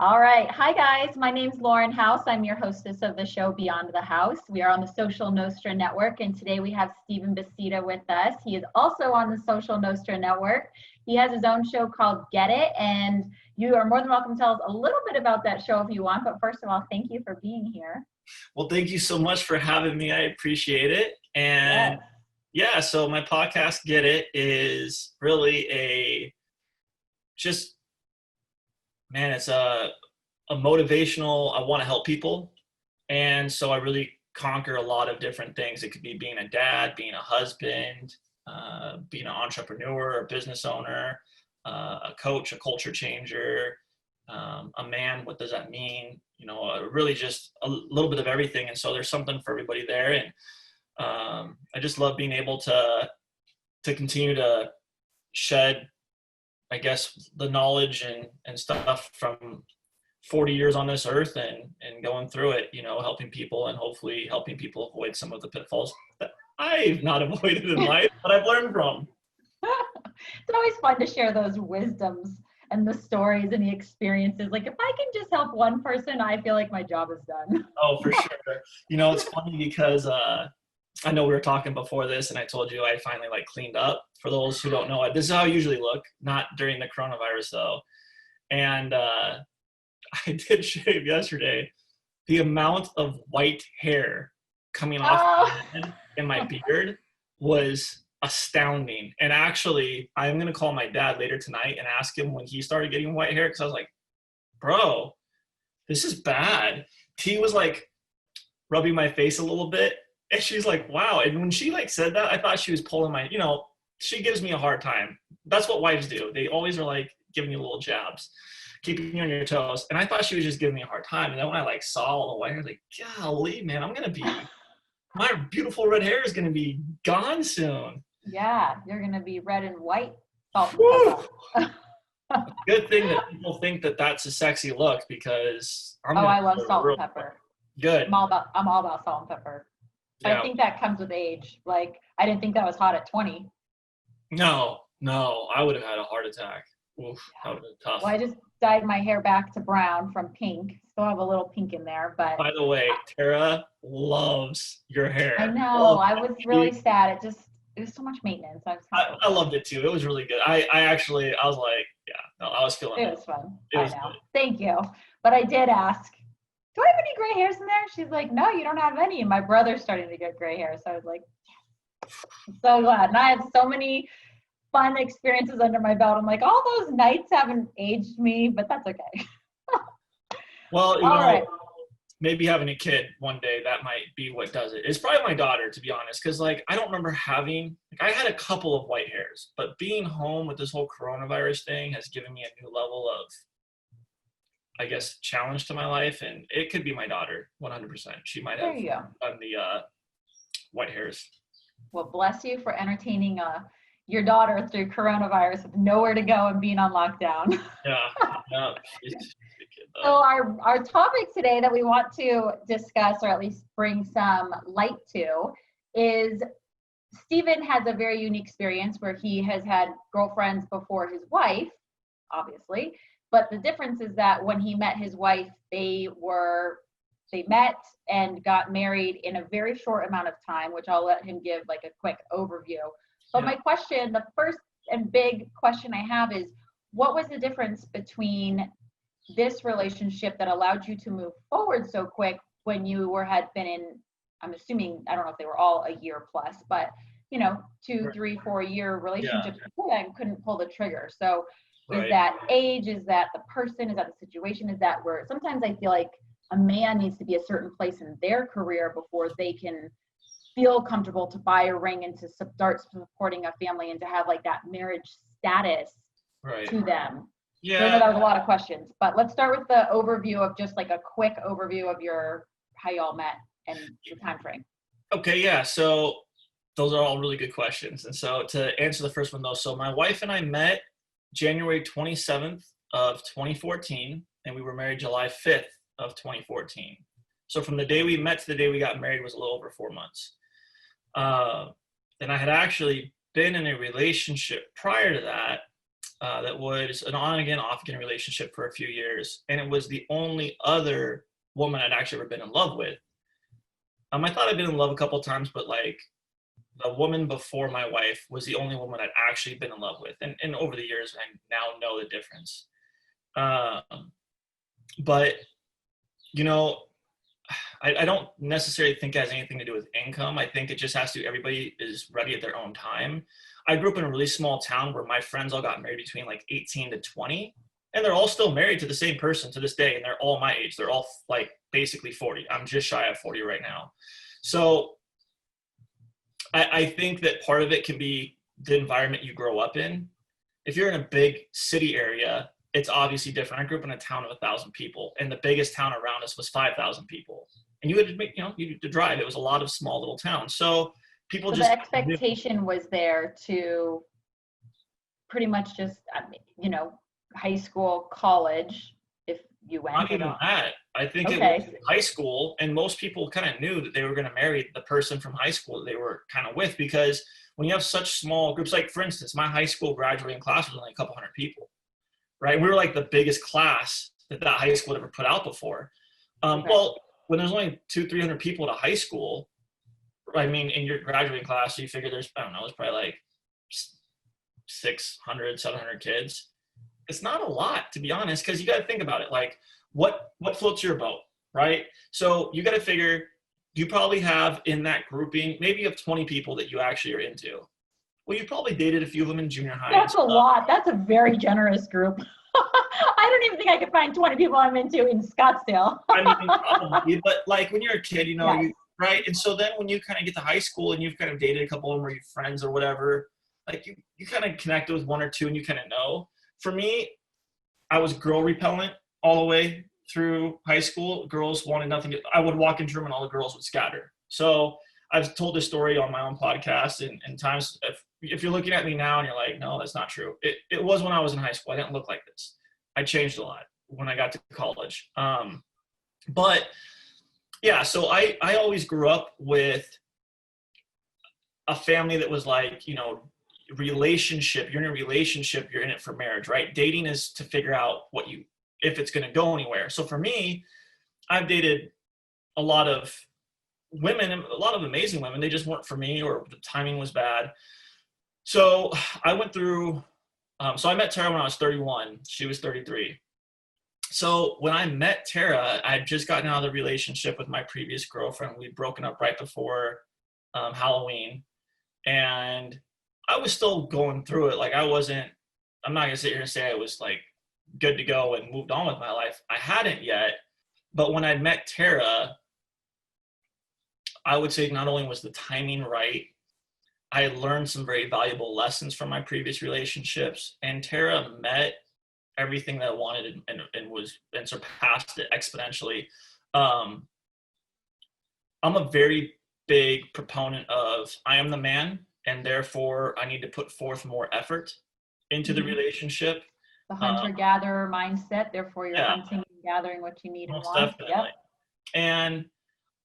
All right. Hi, guys. My name's Lauren House. I'm your hostess of the show Beyond the House. We are on the Social Nostra Network, and today we have Stephen Beseda with us. He is also on the Social Nostra Network. He has his own show called Get It, and you are more than welcome to tell us a little bit about that show if you want. But first of all, thank you for being here. Well, thank you so much for having me. I appreciate it. And yeah, so my podcast, Get It, is really it's a motivational, I want to help people. And so I really conquer a lot of different things. It could be being a dad, being a husband, being an entrepreneur, a business owner, a coach, a culture changer, a man. What does that mean? You know, really just a little bit of everything. And so there's something for everybody there. And I just love being able to continue to shed, I guess, the knowledge and stuff from 40 years on this earth and going through it, you know, helping people and hopefully helping people avoid some of the pitfalls that I've not avoided in life, but I've learned from. It's always fun to share those wisdoms and the stories and the experiences. Like, if I can just help one person, I feel like my job is done. Oh, for sure. You know, it's funny because I know we were talking before this and I told you I finally cleaned up. For those who don't know, this is how I usually look, not during the coronavirus though. And I did shave yesterday. The amount of white hair coming off my head and my beard was astounding. And actually, I'm going to call my dad later tonight and ask him when he started getting white hair, because I was like, bro, this is bad. He was rubbing my face a little bit. And she's like, wow. And when she said that, I thought she was pulling my, she gives me a hard time. That's what wives do. They always are giving you little jabs, keeping you on your toes. And I thought she was just giving me a hard time. And then when I saw all the white hair, golly, man, my beautiful red hair is going to be gone soon. Yeah, you're going to be red and white. Salt and pepper. Good thing that people think that that's a sexy look, because I love salt and pepper. Good. I'm all about salt and pepper. Yeah. I think that comes with age. I didn't think that was hot at 20. No, I would have had a heart attack. Oof, that would have been tough. Well, I just dyed my hair back to brown from pink. Still have a little pink in there, but. By the way, Tara loves your hair. I know. I was really sad. It was so much maintenance. I loved it too. It was really good. I was like, I was feeling it. It was fun. I know. Thank you. But I did ask, do I have any gray hairs in there? She's like, no, you don't have any. And my brother's starting to get gray hair. So I was like, yes. I'm so glad. And I have so many fun experiences under my belt. I'm like, all those nights haven't aged me, but that's okay. Well, maybe having a kid one day, that might be what does it. It's probably my daughter, to be honest, because I don't remember having, I had a couple of white hairs, but being home with this whole coronavirus thing has given me a new level of, I guess, challenge to my life, and it could be my daughter, 100%. She might have done the white hairs. Well, bless you for entertaining your daughter through coronavirus with nowhere to go and being on lockdown. Yeah. She's a kid, though. So our topic today that we want to discuss, or at least bring some light to, is Stephen has a very unique experience where he has had girlfriends before his wife, obviously. But the difference is that when he met his wife, they met and got married in a very short amount of time, which I'll let him give a quick overview. But my question, the first and big question I have is, what was the difference between this relationship that allowed you to move forward so quick when you had been in, I'm assuming, I don't know if they were all a year plus, but 2, 3, 4 year relationships before that and couldn't pull the trigger. So is that age? Is that the person? Is that the situation? Is that where sometimes I feel like a man needs to be a certain place in their career before they can feel comfortable to buy a ring and to start supporting a family and to have that marriage status to them. Yeah. So I know that was a lot of questions, but let's start with the overview of just a quick overview of how y'all met and the time frame. Okay. Yeah. So those are all really good questions. And so to answer the first one though, so my wife and I met January 27th of 2014, and we were married July 5th of 2014. So from the day we met to the day we got married was a little over 4 months. And I had actually been in a relationship prior to that, that was an on again, off again relationship for a few years. And it was the only other woman I'd actually ever been in love with. I thought I'd been in love a couple times, but like the woman before my wife was the only woman I'd actually been in love with. And over the years, I now know the difference. But, you know, I don't necessarily think it has anything to do with income. I think it just has to, everybody is ready at their own time. I grew up in a really small town where my friends all got married between like 18 to 20, and they're all still married to the same person to this day. And they're all my age. They're all like basically 40. I'm just shy of 40 right now. So I think that part of it can be the environment you grow up in. If you're in a big city area, it's obviously different. I grew up in a town of 1,000 people, and the biggest town around us was 5,000 people. And you had to make, you had to drive. It was a lot of small little towns. So people the expectation was there to pretty much just, high school, college, if you went. Not even that. I think it was high school, and most people kind of knew that they were going to marry the person from high school that they were kind of with, because when you have such small groups, like for instance, my high school graduating class was only a couple hundred people, right? We were like the biggest class that high school had ever put out before. Well, when there's only 200-300 people at a high school, I mean, in your graduating class, you figure there's probably like 600-700 kids. It's not a lot, to be honest, because you got to think about it. Like, what floats your boat, right? So you got to figure you probably have in that grouping, maybe you have 20 people that you actually are into. Well, you probably dated a few of them in junior high. That's a lot. That's a very generous group. I don't even think I could find 20 people I'm into in Scottsdale. I mean, probably, but like when you're a kid, yes. Right? And so then when you kind of get to high school and you've kind of dated a couple of them or your friends or whatever, like you kind of connect with one or two and you kind of know. For me, I was girl repellent all the way through high school. Girls wanted nothing. I would walk into a room and all the girls would scatter. So I've told this story on my own podcast and times. If you're looking at me now and you're like, no, that's not true. It was when I was in high school. I didn't look like this. I changed a lot when I got to college. But yeah, so I always grew up with a family that was like, relationship. You're in a relationship, you're in it for marriage, right? Dating is to figure out if it's going to go anywhere. So for me, I've dated a lot of women, a lot of amazing women. They just weren't for me, or the timing was bad. So I went through, so I met Tara when I was 31. She was 33. So when I met Tara, I had just gotten out of the relationship with my previous girlfriend. We'd broken up right before Halloween. And I was still going through it. Like I'm not going to sit here and say I was like good to go and moved on with my life. I hadn't yet. But when I met Tara, I would say not only was the timing right, I had learned some very valuable lessons from my previous relationships. And Tara met everything that I wanted and surpassed it exponentially. I'm a very big proponent of I am the man, and therefore I need to put forth more effort into the relationship. The hunter-gatherer mindset, therefore you're hunting and gathering what you need and want. Definitely. Yep. And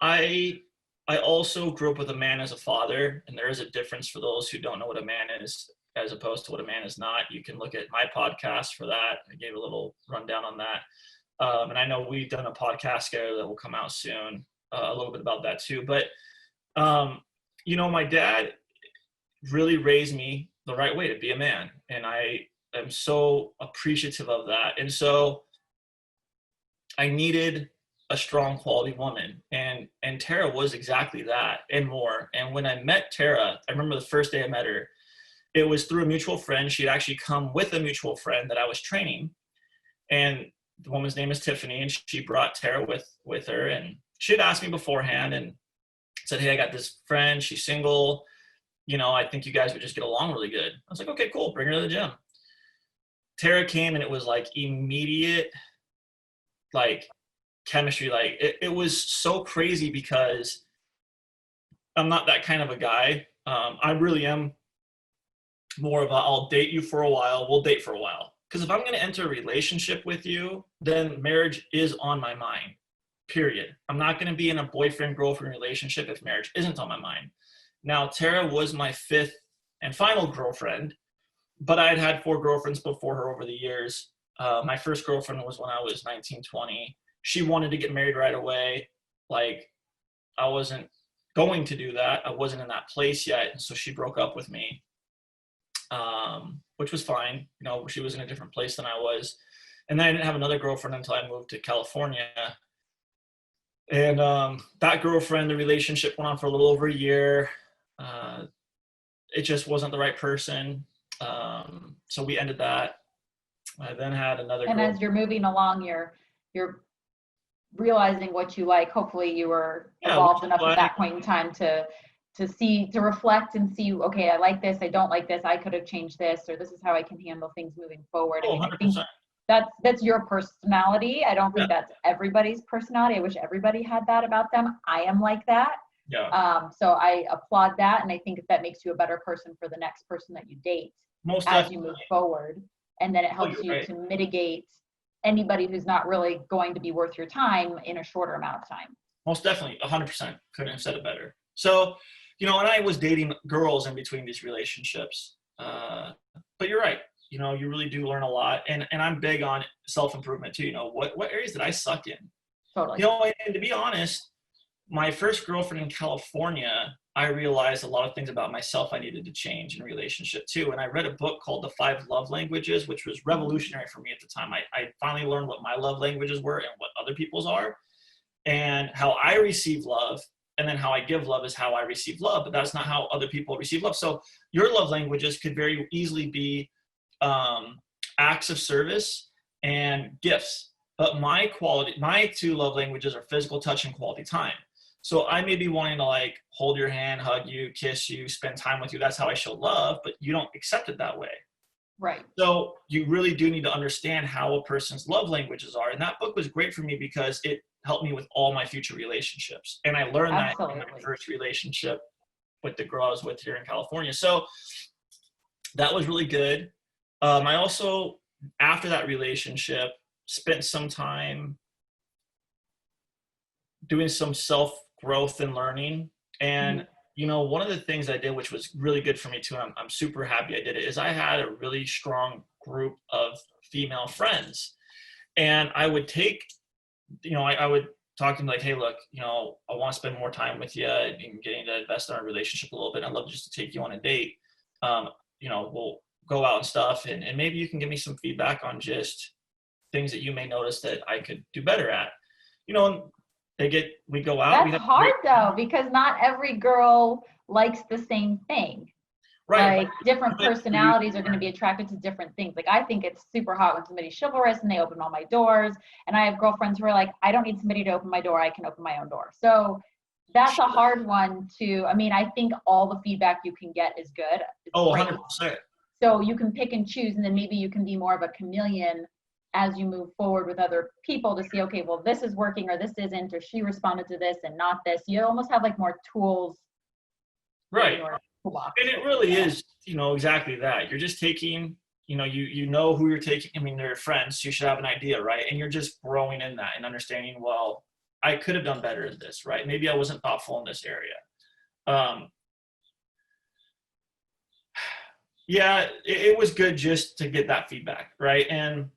I also grew up with a man as a father, and there is a difference for those who don't know what a man is as opposed to what a man is not. You can look at my podcast for that. I gave a little rundown on that. And I know we've done a podcast together that will come out soon, a little bit about that too. But, my dad really raised me the right way to be a man. And I am so appreciative of that. And so I needed a strong quality woman. And Tara was exactly that and more. And when I met Tara, I remember the first day I met her, it was through a mutual friend. She'd actually come with a mutual friend that I was training. And the woman's name is Tiffany, and she brought Tara with her. And she had asked me beforehand and said, hey, I got this friend. She's single. I think you guys would just get along really good. I was like, okay, cool. Bring her to the gym. Tara came, and it was like immediate, like chemistry. Like it was so crazy because I'm not that kind of a guy. I really am more of a, I'll date you for a while. We'll date for a while Because if I'm going to enter a relationship with you, then marriage is on my mind, period. I'm not going to be in a boyfriend-girlfriend relationship if marriage isn't on my mind. Now, Tara was my 5th and final girlfriend, but I had had 4 girlfriends before her over the years. My first girlfriend was when I was 19, 20. She wanted to get married right away. Like, I wasn't going to do that. I wasn't in that place yet. And so she broke up with me, which was fine. You know, she was in a different place than I was. And then I didn't have another girlfriend until I moved to California. And that girlfriend, the relationship went on for a little over a year. It just wasn't the right person. So we ended that. I then had another And as you're moving along, you're realizing what you like. Hopefully you were evolved enough at that point in time to reflect and see, okay, I like this, I don't like this, I could have changed this, or this is how I can handle things moving forward. Oh, I think that's your personality. I don't think that's everybody's personality. I wish everybody had that about them. I am like that. Yeah. So I applaud that, and I think that makes you a better person for the next person that you date as you move forward. And then it helps you to mitigate anybody who's not really going to be worth your time in a shorter amount of time. Most definitely, 100%. Couldn't have said it better. So, you know, and I was dating girls in between these relationships. But you're right. You know, you really do learn a lot. And I'm big on self-improvement too. You know, what areas did I suck in? Totally. You know, and to be honest, my first girlfriend in California, I realized a lot of things about myself I needed to change in a relationship too. And I read a book called The 5 Love Languages, which was revolutionary for me at the time. I finally learned what my love languages were and what other people's are, and how I receive love. And then how I give love is how I receive love, but that's not how other people receive love. So your love languages could very easily be acts of service and gifts. But my 2 love languages are physical touch and quality time. So I may be wanting to like hold your hand, hug you, kiss you, spend time with you. That's how I show love, but you don't accept it that way. Right. So you really do need to understand how a person's love languages are. And that book was great for me because it helped me with all my future relationships. And I learned that in my first relationship with the girl I was with here in California. So that was really good. I also, after that relationship, spent some time doing some self-growth and learning. And, you know, one of the things I did, which was really good for me too, and I'm super happy I did it, is I had a really strong group of female friends. And I would take, you know, I would talk to them like, hey, look, you know, I want to spend more time with you and getting to invest in our relationship a little bit. I'd love just to take you on a date. You know, we'll go out and stuff. And maybe you can give me some feedback on just things that you may notice that I could do better at. You know, we go out. That's hard though, because not every girl likes the same thing. Right. Like different personalities are going to be attracted to different things. Like I think it's super hot when somebody's chivalrous and they open all my doors. And I have girlfriends who are like, I don't need somebody to open my door. I can open my own door. So that's a hard one to, I mean, I think all the feedback you can get is good. It's great. 100%. So you can pick and choose, and then maybe you can be more of a chameleon as you move forward with other people to see, okay, well, this is working or this isn't, or she responded to this and not this. You almost have like more tools. Right. And it really is, you know, exactly that. You're just taking, you know, you know who you're taking. I mean, they're friends, so you should have an idea, right? And you're just growing in that and understanding, well, I could have done better at this, right? Maybe I wasn't thoughtful in this area. Yeah, it was good just to get that feedback, right? And,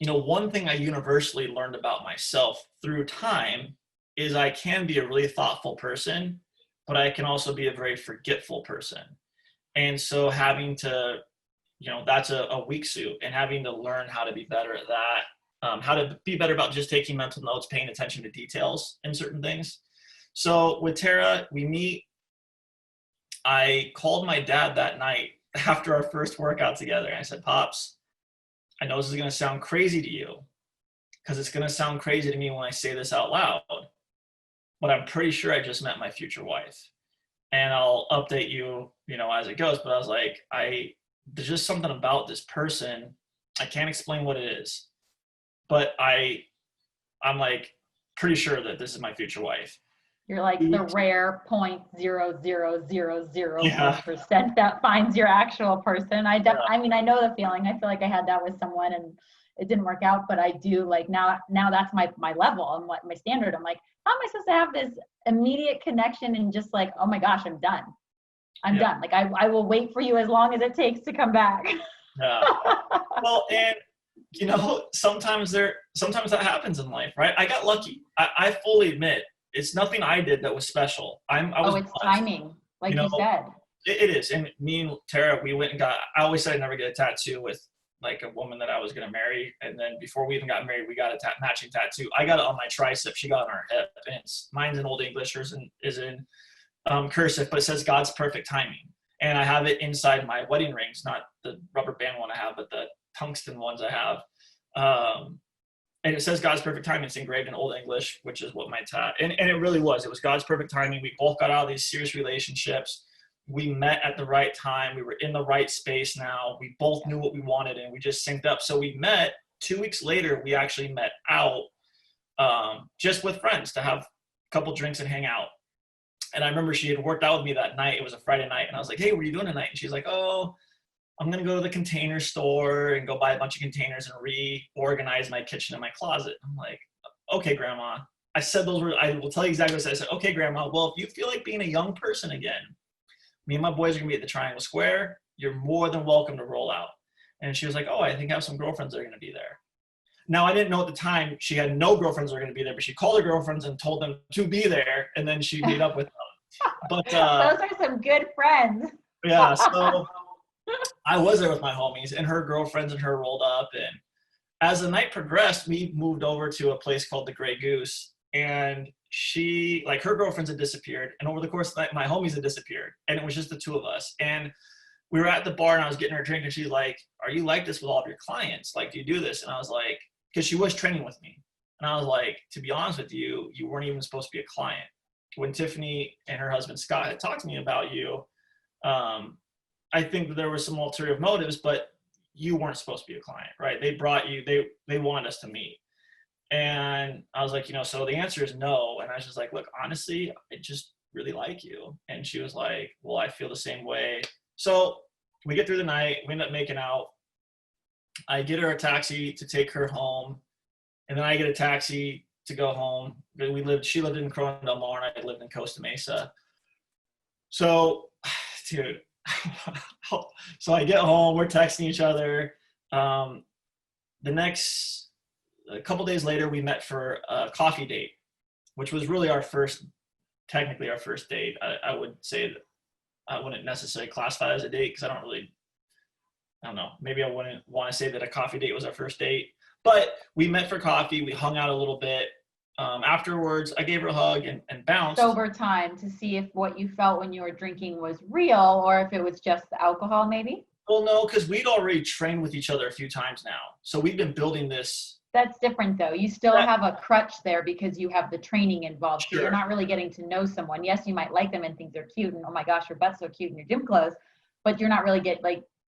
you know, one thing I universally learned about myself through time is I can be a really thoughtful person, but I can also be a very forgetful person. And so having to, you know, that's a weak suit, and having to learn how to be better at that, how to be better about just taking mental notes, paying attention to details in certain things. So with Tara, we meet. I called my dad that night after our first workout together. And I said, Pops, I know this is going to sound crazy to you, because it's going to sound crazy to me when I say this out loud, but I'm pretty sure I just met my future wife. And I'll update you, you know, as it goes. But I was like, there's just something about this person. I can't explain what it is, but I'm like pretty sure that this is my future wife. You're like the rare 0.000001% Yeah. that finds your actual person. I mean, I know the feeling. I feel like I had that with someone and it didn't work out, but I do like now that's my level and what my standard. I'm like, how am I supposed to have this immediate connection and just like, oh my gosh, I'm done. I'm done. Like I will wait for you as long as it takes to come back. Yeah. Well, and you know, sometimes that happens in life, right? I got lucky. I fully admit it's nothing I did that was special. I was it's blessed. timing, like you said. It is. And me and Tara, we went and I always said I'd never get a tattoo with like a woman that I was going to marry. And then before we even got married, we got a matching tattoo. I got it on my tricep. She got it on her hip. And mine's in Old English, hers is in cursive, but it says God's perfect timing. And I have it inside my wedding rings, not the rubber band one I have, but the tungsten ones I have. And it says God's perfect timing. It's engraved in Old English, which is what my and it really was. It was God's perfect timing. We both got out of these serious relationships. We met at the right time. We were in the right space now. We both knew what we wanted and we just synced up. So we met 2 weeks later. We actually met out just with friends to have a couple drinks and hang out. And I remember she had worked out with me that night. It was a Friday night. And I was like, hey, what are you doing tonight? And she's like, oh, I'm going to go to the container store and go buy a bunch of containers and reorganize my kitchen and my closet. I'm like, okay, Grandma. I said those words. I will tell you exactly what I said. I said, okay, Grandma, well, if you feel like being a young person again, me and my boys are going to be at the Triangle Square. You're more than welcome to roll out. And she was like, oh, I think I have some girlfriends that are going to be there. Now, I didn't know at the time she had no girlfriends that were going to be there, but she called her girlfriends and told them to be there, and then she meet up with them. But those are some good friends. Yeah, so I was there with my homies, and her girlfriends and her rolled up. And as the night progressed, we moved over to a place called the Grey Goose, and her girlfriends had disappeared, and over the course of the night, my homies had disappeared, and it was just the two of us. And we were at the bar, and I was getting her a drink, and she's like, are you like this with all of your clients? Like, do you do this? And I was like, because she was training with me. And I was like, to be honest with you, you weren't even supposed to be a client. When Tiffany and her husband Scott had talked to me about you, I think that there were some ulterior motives, but you weren't supposed to be a client, right? They brought you, they wanted us to meet. And I was like, so the answer is no. And I was just like, look, honestly, I just really like you. And she was like, well, I feel the same way. So we get through the night, we end up making out. I get her a taxi to take her home, and then I get a taxi to go home. She lived in Corona Del Mar, and I lived in Costa Mesa. So, dude, so I get home, we're texting each other. A couple days later, we met for a coffee date, which was really technically our first date. I would say that I wouldn't necessarily classify it as a date because I don't know, maybe I wouldn't want to say that a coffee date was our first date, but we met for coffee. We hung out a little bit. Afterwards, I gave her a hug and bounced. Sober time to see if what you felt when you were drinking was real or if it was just the alcohol, maybe? Well, no, because we'd already trained with each other a few times now. So we've been building this. That's different, though. You still have a crutch there because you have the training involved. Sure. So you're not really getting to know someone. Yes, you might like them and think they're cute and, oh my gosh, your butt's so cute in your gym clothes, but you're not really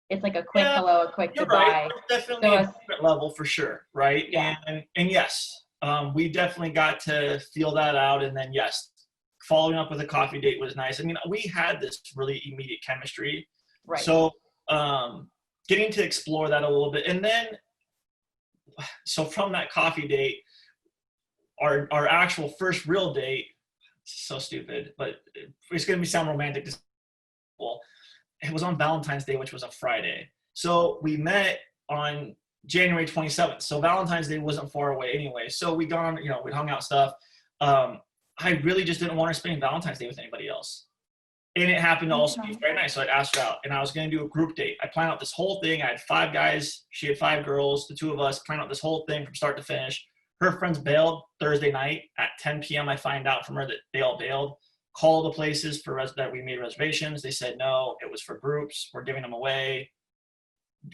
it's like a quick hello, a quick goodbye. Right. Definitely a different level for sure, right? Yeah. And yes, we definitely got to feel that out. And then yes, following up with a coffee date was nice. I mean, we had this really immediate chemistry. Right. So getting to explore that a little bit. And then, so from that coffee date, our actual first real date, so stupid, but it's going to sound romantic. It was on Valentine's Day, which was a Friday. So we met on January 27th. So Valentine's Day wasn't far away anyway. So we gone, we hung out stuff. I really just didn't want her spending Valentine's Day with anybody else. And it happened to also be very nice. So I'd asked her out and I was going to do a group date. I planned out this whole thing. I had 5 guys. She had 5 girls, the 2 of us planned out this whole thing from start to finish. Her friends bailed Thursday night at 10 p.m. I find out from her that they all bailed. Call the places that we made reservations. They said, no, it was for groups. We're giving them away.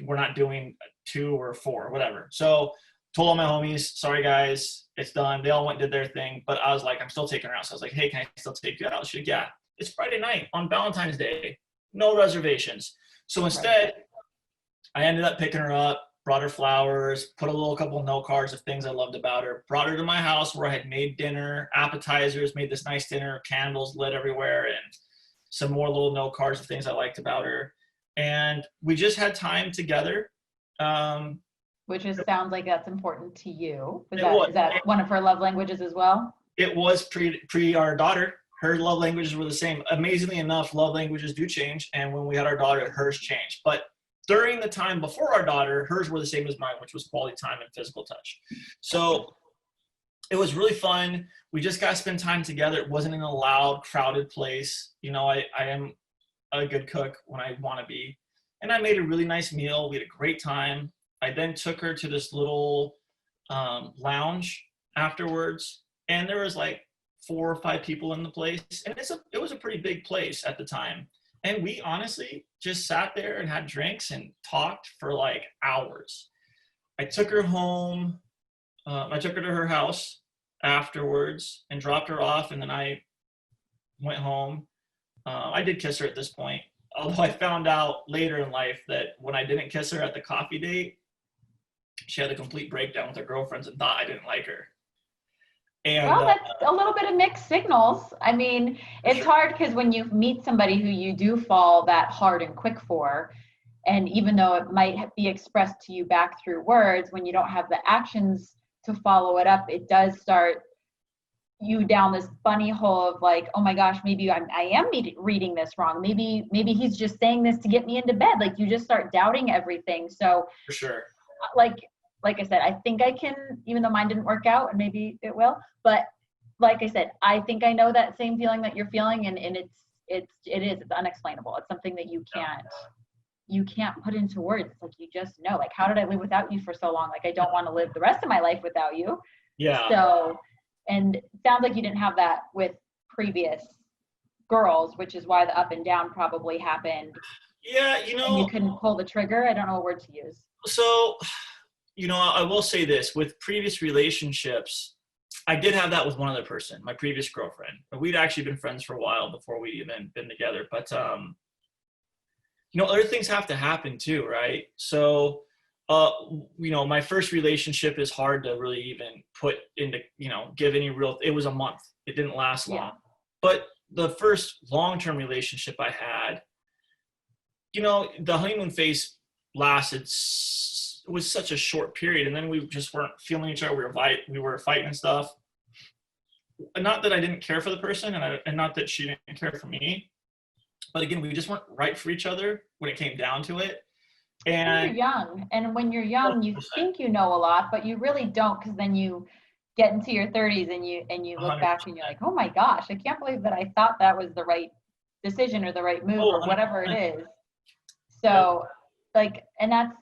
We're not doing 2 or 4, whatever. So told all my homies, sorry guys, it's done. They all went and did their thing. But I was like, I'm still taking her out. So I was like, hey, can I still take you out? She's like, yeah. It's Friday night on Valentine's Day. No reservations. So instead, I ended up picking her up. brought her flowers, put a little couple note cards of things I loved about her, brought her to my house where I had made dinner, appetizers, made this nice dinner, candles lit everywhere, and some more little note cards of things I liked about her. And we just had time together. Which sounds like that's important to you. Is was. that one of her love languages as well? It was pre our daughter. Her love languages were the same. Amazingly enough, love languages do change. And when we had our daughter, hers changed. But during the time before our daughter, hers were the same as mine, which was quality time and physical touch. So it was really fun. We just got to spend time together. It wasn't in a loud, crowded place. You know, I am a good cook when I want to be. And I made a really nice meal. We had a great time. I then took her to this little lounge afterwards. And there was like 4 or 5 people in the place. And it was a pretty big place at the time. And we honestly just sat there and had drinks and talked for like hours. I took her home. I took her to her house afterwards and dropped her off. And then I went home. I did kiss her at this point. Although I found out later in life that when I didn't kiss her at the coffee date, she had a complete breakdown with her girlfriends and thought I didn't like her. And, well, that's a little bit of mixed signals. I mean, it's hard because when you meet somebody who you do fall that hard and quick for, and even though it might be expressed to you back through words, when you don't have the actions to follow it up, it does start you down this bunny hole of like, oh my gosh, maybe I am reading this wrong. Maybe he's just saying this to get me into bed. Like you just start doubting everything. So for sure. Like I said, I think I can, even though mine didn't work out and maybe it will, but like I said, I think I know that same feeling that you're feeling and it's unexplainable. It's something that you can't put into words. It's like, you just know, like, how did I live without you for so long? Like, I don't want to live the rest of my life without you. Yeah. So, and it sounds like you didn't have that with previous girls, which is why the up and down probably happened. Yeah, you know. And you couldn't pull the trigger. I don't know what word to use. So, you know, I will say this, with previous relationships, I did have that with one other person, my previous girlfriend. We'd actually been friends for a while before we'd even been together. But, you know, other things have to happen too, right? So, you know, my first relationship is hard to really even put into, you know, give any real, it was a month. It didn't last long. But the first long-term relationship I had, you know, the honeymoon phase lasted, it was such a short period. And then we just weren't feeling each other. We were fighting and stuff. Not that I didn't care for the person and not that she didn't care for me. But again, we just weren't right for each other when it came down to it. And you're young. And when you're young, you think you know a lot, but you really don't, because then you get into your 30s and you look 100%. Back and you're like, oh my gosh, I can't believe that I thought that was the right decision or the right move or whatever it is. So like, and that's,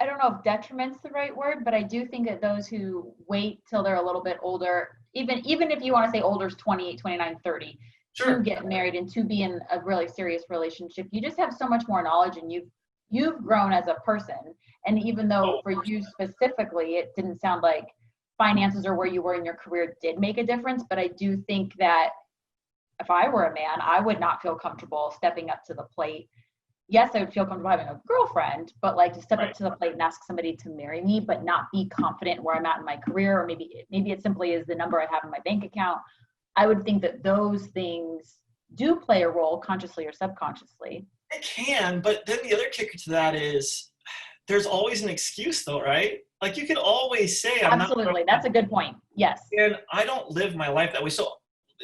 I don't know if detriment's the right word, but I do think that those who wait till they're a little bit older, even if you want to say older is 28, 29, 30, sure, to get married and to be in a really serious relationship, you just have so much more knowledge and you've grown as a person. And even though for you specifically, it didn't sound like finances or where you were in your career did make a difference, but I do think that if I were a man, I would not feel comfortable stepping up to the plate. Yes, I would feel comfortable having a girlfriend, but like to step up to the plate and ask somebody to marry me, but not be confident where I'm at in my career, or maybe it simply is the number I have in my bank account. I would think that those things do play a role, consciously or subconsciously. It can, but then the other kicker to that is there's always an excuse though, right? Like you can always say, I'm absolutely. That's a good point. Yes. And I don't live my life that way. So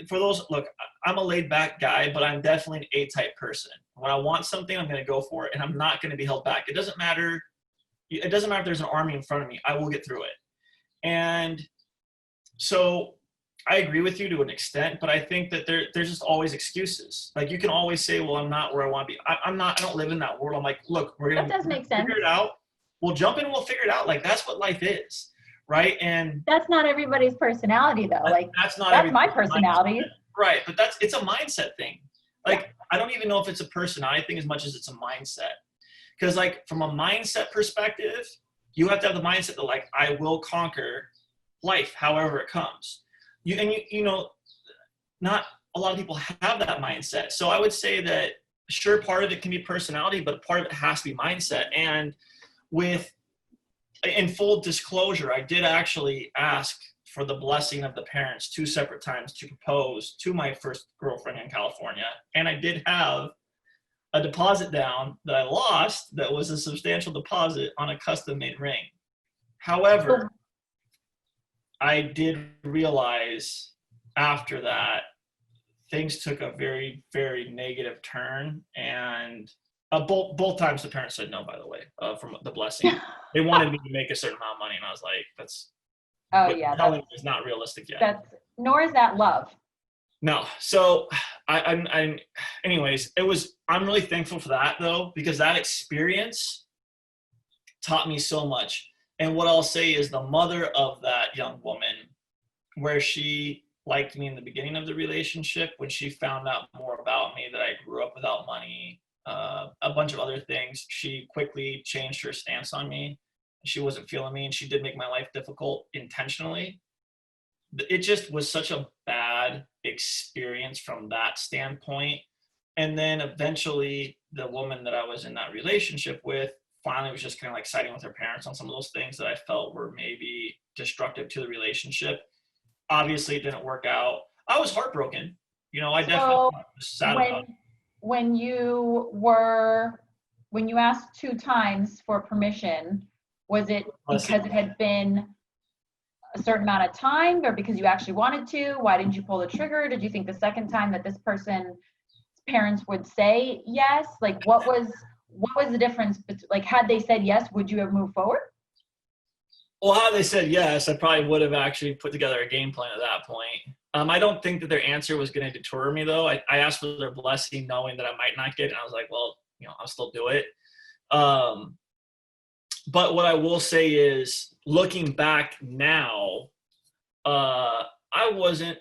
for those, look, I'm a laid back guy, but I'm definitely an A-type person. When I want something, I'm going to go for it, and I'm not going to be held back. It doesn't matter. It doesn't matter if there's an army in front of me. I will get through it. And so I agree with you to an extent, but I think that there's just always excuses. Like you can always say, well, I'm not where I want to be. I don't live in that world. I'm like, look, we're going to figure it out. We'll jump in and we'll figure it out. Like that's what life is. Right. And that's not everybody's personality though. Like that's my personality. Mindset. Right. But it's a mindset thing. Like, I don't even know if it's a personality thing as much as it's a mindset. Because like from a mindset perspective, you have to have the mindset that like, I will conquer life however it comes. You know, not a lot of people have that mindset. So I would say that sure, part of it can be personality, but part of it has to be mindset. And with, in full disclosure, I did actually ask for the blessing of the parents 2 separate times to propose to my first girlfriend in California. And I did have a deposit down that I lost that was a substantial deposit on a custom made ring. However, I did realize after that things took a very, very negative turn, and both times the parents said no, by the way, from the blessing. They wanted me to make a certain amount of money, and I was like, that's, telling me is not realistic yet. Nor is that love. No. So I'm anyways, I'm really thankful for that though, because that experience taught me so much. And what I'll say is the mother of that young woman, where she liked me in the beginning of the relationship, when she found out more about me, that I grew up without money, a bunch of other things, she quickly changed her stance on me. She wasn't feeling me, and she did make my life difficult intentionally. It just was such a bad experience from that standpoint. And then eventually the woman that I was in that relationship with finally was just kind of like siding with her parents on some of those things that I felt were maybe destructive to the relationship. Obviously it didn't work out. I was heartbroken. I definitely was sad about it. When you asked 2 times for permission, was it because it had been a certain amount of time, or because you actually wanted to? Why didn't you pull the trigger? Did you think the second time that this person's parents would say yes? Like, what was the difference? Like, had they said yes, would you have moved forward? Well, had they said yes, I probably would have actually put together a game plan at that point. I don't think that their answer was going to deter me, though. I asked for their blessing knowing that I might not get it, and I was like, well, I'll still do it. But what I will say is, looking back now, I wasn't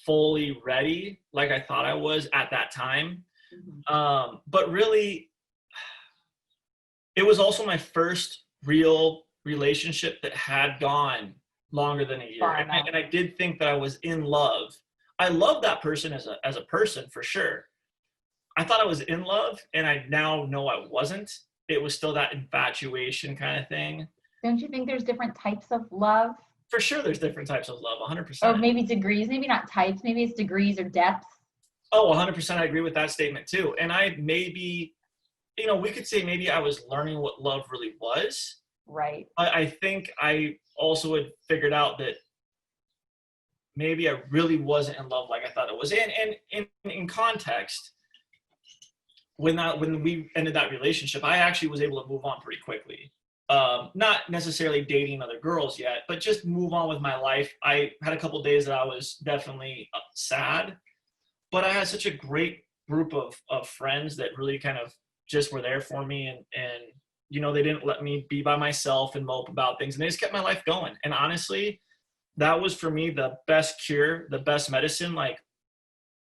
fully ready like I thought I was at that time. But really, it was also my first real relationship that had gone longer than a year. And I did think that I was in love. I loved that person as a person, for sure. I thought I was in love, and I now know I wasn't. It was still that infatuation kind of thing. Don't you think there's different types of love? For sure there's different types of love, 100%. Or maybe degrees, maybe not types, maybe it's degrees or depths. Oh, 100%, I agree with that statement too. And I maybe, we could say maybe I was learning what love really was. Right. I think I also had figured out that maybe I really wasn't in love like I thought it was. And in context, when we ended that relationship, I actually was able to move on pretty quickly. Not necessarily dating other girls yet, but just move on with my life. I had a couple days that I was definitely sad, but I had such a great group of friends that really kind of just were there for me, and they didn't let me be by myself and mope about things, and they just kept my life going. And honestly, that was for me the best cure, the best medicine. Like,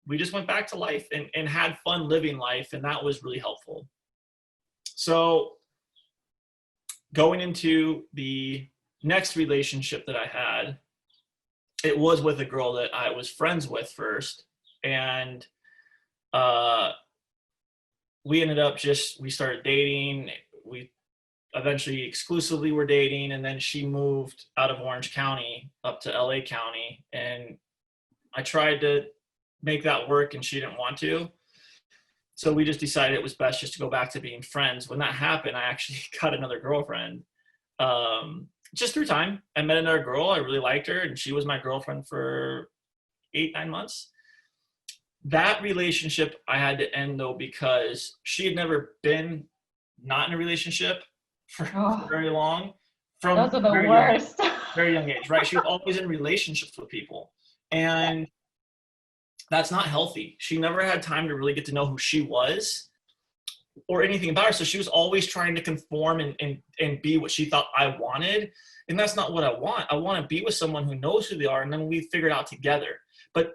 we just went back to life and had fun living life, and that was really helpful. So going into the next relationship that I had, it was with a girl that I was friends with first, and we ended up we started dating. We eventually exclusively were dating, and then she moved out of Orange County up to LA County, and I tried to make that work, and she didn't want to. So we just decided it was best just to go back to being friends. When that happened, I actually got another girlfriend. Just through time, I met another girl. I really liked her, and she was my girlfriend for 8-9 months. That relationship I had to end, though, because she had never been not in a relationship for very long. Those are the worst. Very young age, right? She was always in relationships with people. And that's not healthy. She never had time to really get to know who she was or anything about her. So she was always trying to conform and be what she thought I wanted. And that's not what I want. I want to be with someone who knows who they are, and then we figure it out together. But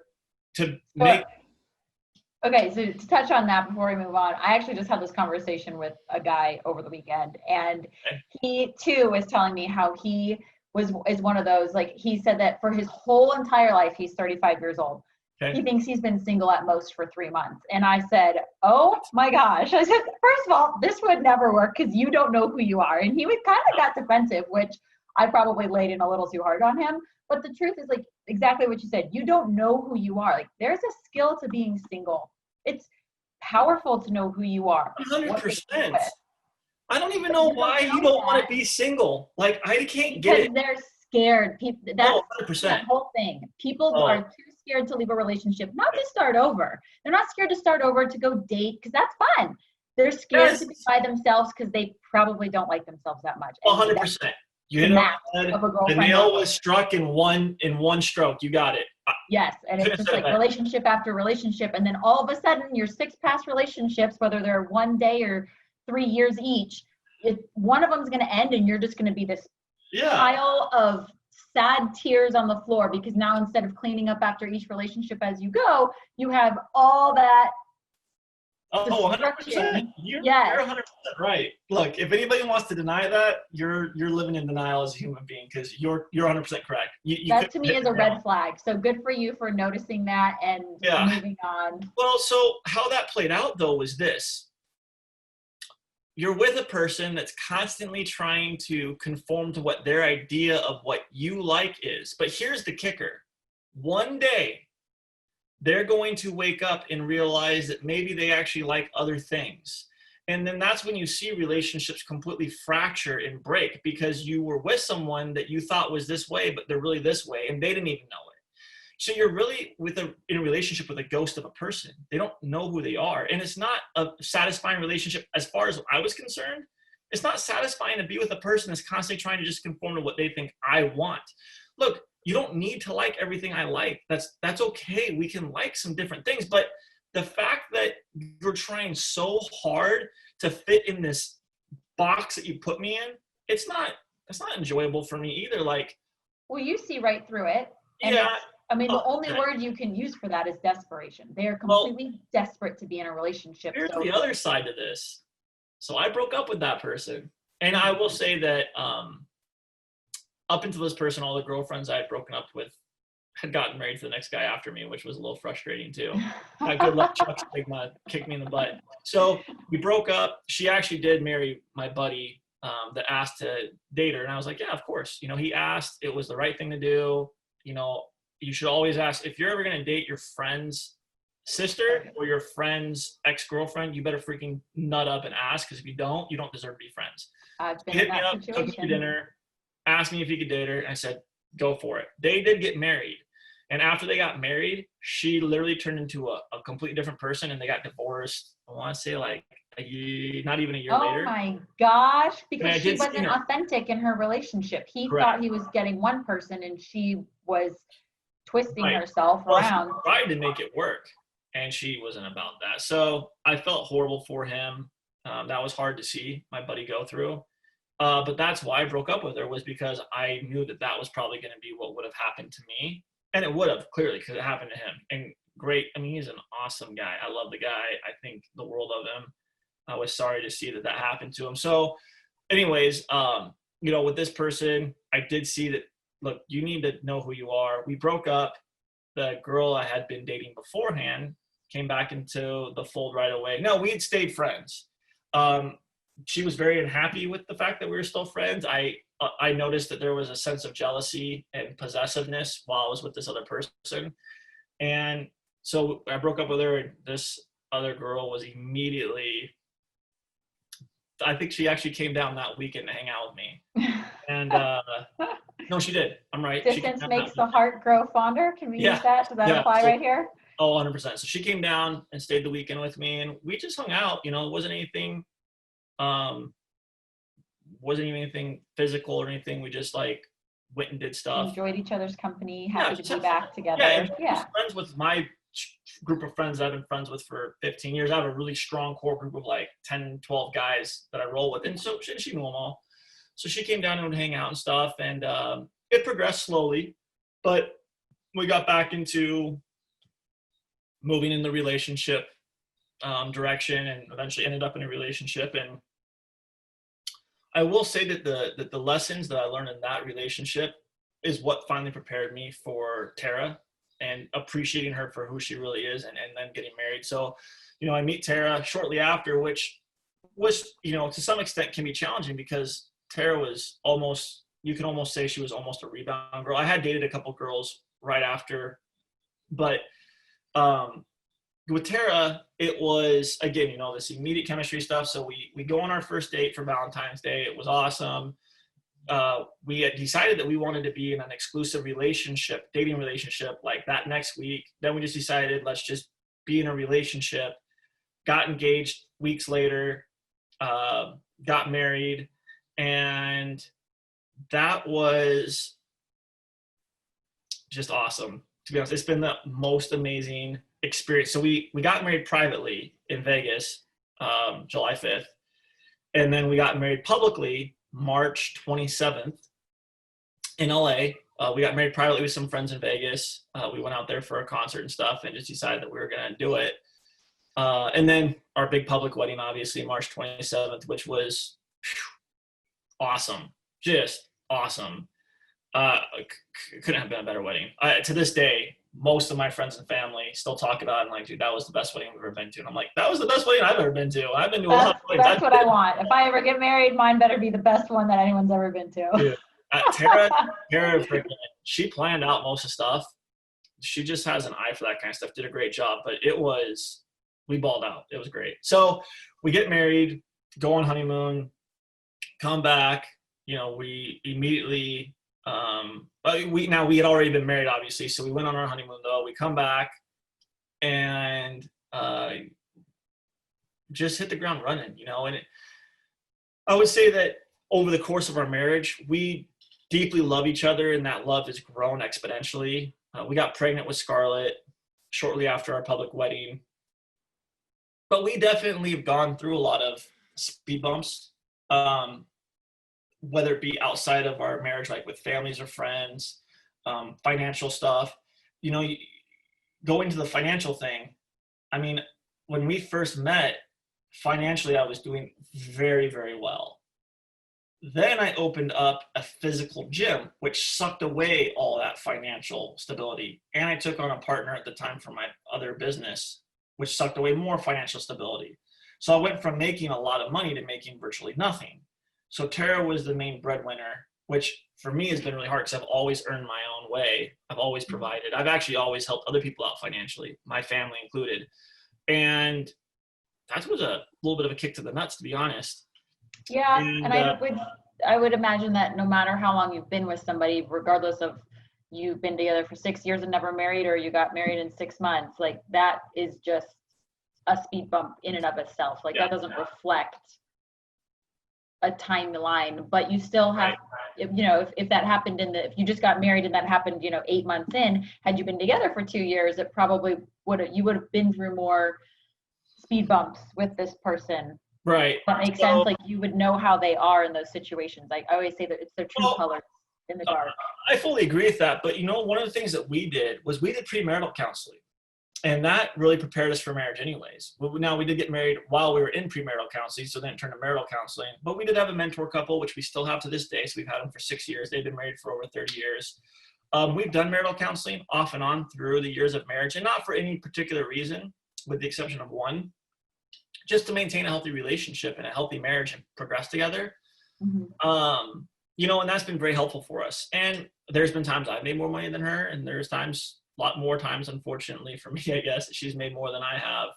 Okay, so to touch on that before we move on, I actually just had this conversation with a guy over the weekend, and he too was telling me how he is one of those, like, he said that for his whole entire life, he's 35 years old. Okay. He thinks he's been single at most for 3 months. And I said, oh my gosh. I said, first of all, this would never work because you don't know who you are. And he kind of got defensive, which I probably laid in a little too hard on him. But the truth is, like, exactly what you said. You don't know who you are. Like, there's a skill to being single. It's powerful to know who you are. 100%. I don't even know why you don't want to be single. Like, I can't get it. Because they're scared. That's 100%. the whole thing. People are too scared to leave a relationship, not to start over. They're not scared to start over to go date because that's fun. They're scared to be by themselves because they probably don't like themselves that much. 100%. You know, the nail was struck in one stroke. You got it. Yes, and it's just like relationship after relationship, and then all of a sudden, your 6 past relationships, whether they're 1 day or 3 years each, one of them is going to end, and you're just going to be this pile of sad tears on the floor because now instead of cleaning up after each relationship as you go, you have all that. Oh, 100%. You're 100% right. Look, if anybody wants to deny that, you're living in denial as a human being because you're 100% correct. That to me is a red flag. So good for you for noticing that and moving on. Well, so how that played out though was this. You're with a person that's constantly trying to conform to what their idea of what you like is. But here's the kicker. One day, they're going to wake up and realize that maybe they actually like other things. And then that's when you see relationships completely fracture and break because you were with someone that you thought was this way, but they're really this way, and they didn't even know it. So you're really in a relationship with a ghost of a person. They don't know who they are. And it's not a satisfying relationship as far as I was concerned. It's not satisfying to be with a person that's constantly trying to just conform to what they think I want. Look, you don't need to like everything I like. That's okay. We can like some different things. But the fact that you're trying so hard to fit in this box that you put me in, it's not enjoyable for me either. Like, well, you see right through it. And I mean, the only word you can use for that is desperation. They are completely desperate to be in a relationship. Here's the other side to this. So I broke up with that person. And I will say that up until this person, all the girlfriends I had broken up with had gotten married to the next guy after me, which was a little frustrating too. Good luck, Chuck Stigma kicked me in the butt. So we broke up. She actually did marry my buddy that asked to date her. And I was like, yeah, of course. You know, he asked. It was the right thing to do. You know, you should always ask if you're ever going to date your friend's sister or your friend's ex-girlfriend, you better freaking nut up and ask, because if you don't deserve to be friends. I've been Hit in me that up, situation. took me to dinner, asked me if he could date her, and I said, go for it. They did get married. And after they got married, she literally turned into a completely different person, and they got divorced, I want to say like not even a year later. Oh my gosh, because she wasn't authentic in her relationship. He thought he was getting one person, and she was twisting herself around. He tried to make it work, and she wasn't about that. So I felt horrible for him. That was hard to see my buddy go through. But that's why I broke up with her, was because I knew that was probably going to be what would have happened to me. And it would have, clearly, because it happened to him. And great. I mean, he's an awesome guy. I love the guy. I think the world of him. I was sorry to see that happened to him. So anyways, with this person, I did see that, look, you need to know who you are. We broke up. The girl I had been dating beforehand came back into the fold right away. No, we had stayed friends. She was very unhappy with the fact that we were still friends. I noticed that there was a sense of jealousy and possessiveness while I was with this other person. And so I broke up with her, and this other girl was immediately, I think she actually came down that weekend to hang out with me. And no, she did. I'm right. Distance makes the heart grow fonder. Can we use that? Does that apply right here? Oh, 100%. So she came down and stayed the weekend with me, and we just hung out. It wasn't anything physical or anything. We just like went and did stuff. Enjoyed each other's company. Happy to be back together. Yeah. Friends with my group of friends that I've been friends with for 15 years. I have a really strong core group of like 10, 12 guys that I roll with. And so she knew them all. So she came down and would hang out and stuff. And it progressed slowly, but we got back into moving in the relationship direction, and eventually ended up in a relationship. And I will say that the lessons that I learned in that relationship is what finally prepared me for Tara and appreciating her for who she really is, and then getting married. So, I meet Tara shortly after, which was, to some extent can be challenging because Tara was almost, you can almost say she was almost a rebound girl. I had dated a couple girls right after, but with Tara, it was, again, this immediate chemistry stuff. So we go on our first date for Valentine's Day. It was awesome. We had decided that we wanted to be in an exclusive dating relationship, like that next week. Then we just decided, let's just be in a relationship. Got engaged weeks later, got married, and that was just awesome. To be honest, it's been the most amazing experience. So we got married privately in Vegas, July 5th, and then we got married publicly March 27th in LA. We got married privately with some friends in Vegas. We went out there for a concert and stuff, and just decided that we were going to do it. And then our big public wedding, obviously, March 27th, which was awesome. Just awesome. Couldn't have been a better wedding. To this day, most of my friends and family still talk about it and like, dude, that was the best wedding we've ever been to. And I'm like, that was the best wedding I've ever been to. I've been to a lot of weddings. That's what I want. If I ever get married, mine better be the best one that anyone's ever been to. Dude, Tara, freaking, she planned out most of the stuff. She just has an eye for that kind of stuff. Did a great job, but we balled out. It was great. So we get married, go on honeymoon, come back. We immediately, we had already been married, obviously. So we went on our honeymoon though. We come back and just hit the ground running, and I would say that over the course of our marriage, we deeply love each other, and that love has grown exponentially. We got pregnant with Scarlett shortly after our public wedding. But we definitely have gone through a lot of speed bumps, whether it be outside of our marriage, like with families or friends, financial stuff. Going to the financial thing, I mean, when we first met, financially, I was doing very, very well. Then I opened up a physical gym, which sucked away all that financial stability. And I took on a partner at the time for my other business, which sucked away more financial stability. So I went from making a lot of money to making virtually nothing. So Tara was the main breadwinner, which for me has been really hard because I've always earned my own way. I've always provided. I've actually always helped other people out financially, my family included. And that was a little bit of a kick to the nuts, to be honest. Yeah, and I would imagine that no matter how long you've been with somebody, regardless of you've been together for 6 years and never married, or you got married in 6 months, like that is just a speed bump in and of itself. Like that doesn't reflect a timeline, but you still have, if that happened if you just got married and that happened, 8 months in, had you been together for 2 years, it probably you would have been through more speed bumps with this person. Right. That makes sense. Like you would know how they are in those situations. Like I always say that it's their true colors in the dark. I fully agree with that. But one of the things that we did was we did premarital counseling, and that really prepared us for marriage anyways. Now we did get married while we were in premarital counseling, so then it turned to marital counseling, but we did have a mentor couple, which we still have to this day. So we've had them for 6 years. They've been married for over 30 years. We've done marital counseling off and on through the years of marriage, and not for any particular reason, with the exception of one, just to maintain a healthy relationship and a healthy marriage and progress together. Mm-hmm. And that's been very helpful for us. And there's been times I've made more money than her, and there's times, a lot more times, unfortunately for me, I guess, that she's made more than I have.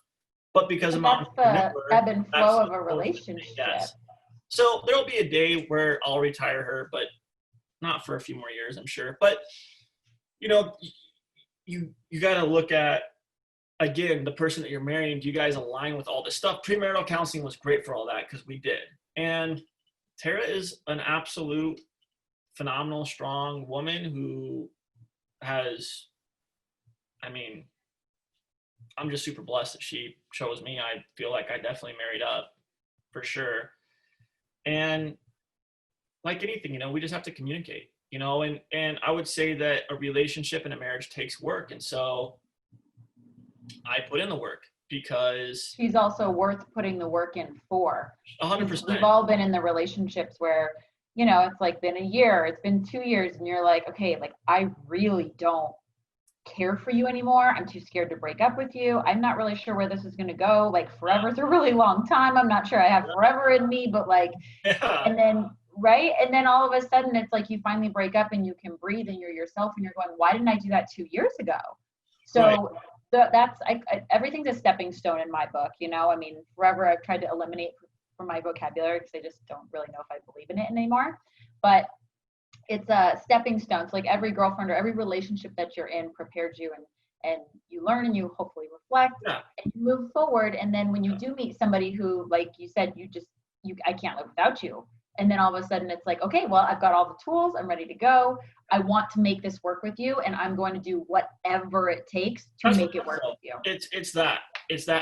But because that's the ebb and flow of a relationship. Yes. So there'll be a day where I'll retire her, but not for a few more years, I'm sure. But, you got to look at, again, the person that you're marrying. Do you guys align with all this stuff? Premarital counseling was great for all that because we did. And Tara is an absolute phenomenal, strong woman who has, I'm just super blessed that she chose me. I feel like I definitely married up for sure. And like anything, we just have to communicate, and I would say that a relationship and a marriage takes work. And so I put in the work because she's also worth putting the work in for. 100%. We've all been in the relationships where, it's like been a year, it's been 2 years, and you're like, okay, like I really don't care for you anymore. I'm too scared to break up with you. I'm not really sure where this is going to go. Like forever is a really long time. I'm not sure I have forever in me, but like, Yeah. and then, right. And then all of a sudden it's like you finally break up and you can breathe and you're yourself and you're going, why didn't I do that 2 years ago? So Right. that's, everything's a stepping stone in my book. You know, I mean, forever I've tried to eliminate from my vocabulary because I just don't really know if I believe in it anymore. But it's a stepping stone. So like every girlfriend or every relationship that you're in prepares you, and you learn and you hopefully reflect Yeah. and you move forward. And then when you do meet somebody who, like you said, I can't live without you. And then all of a sudden it's like, okay, well, I've got all the tools. I'm ready to go. I want to make this work with you, and I'm going to do whatever it takes to That's make it work with you. It's that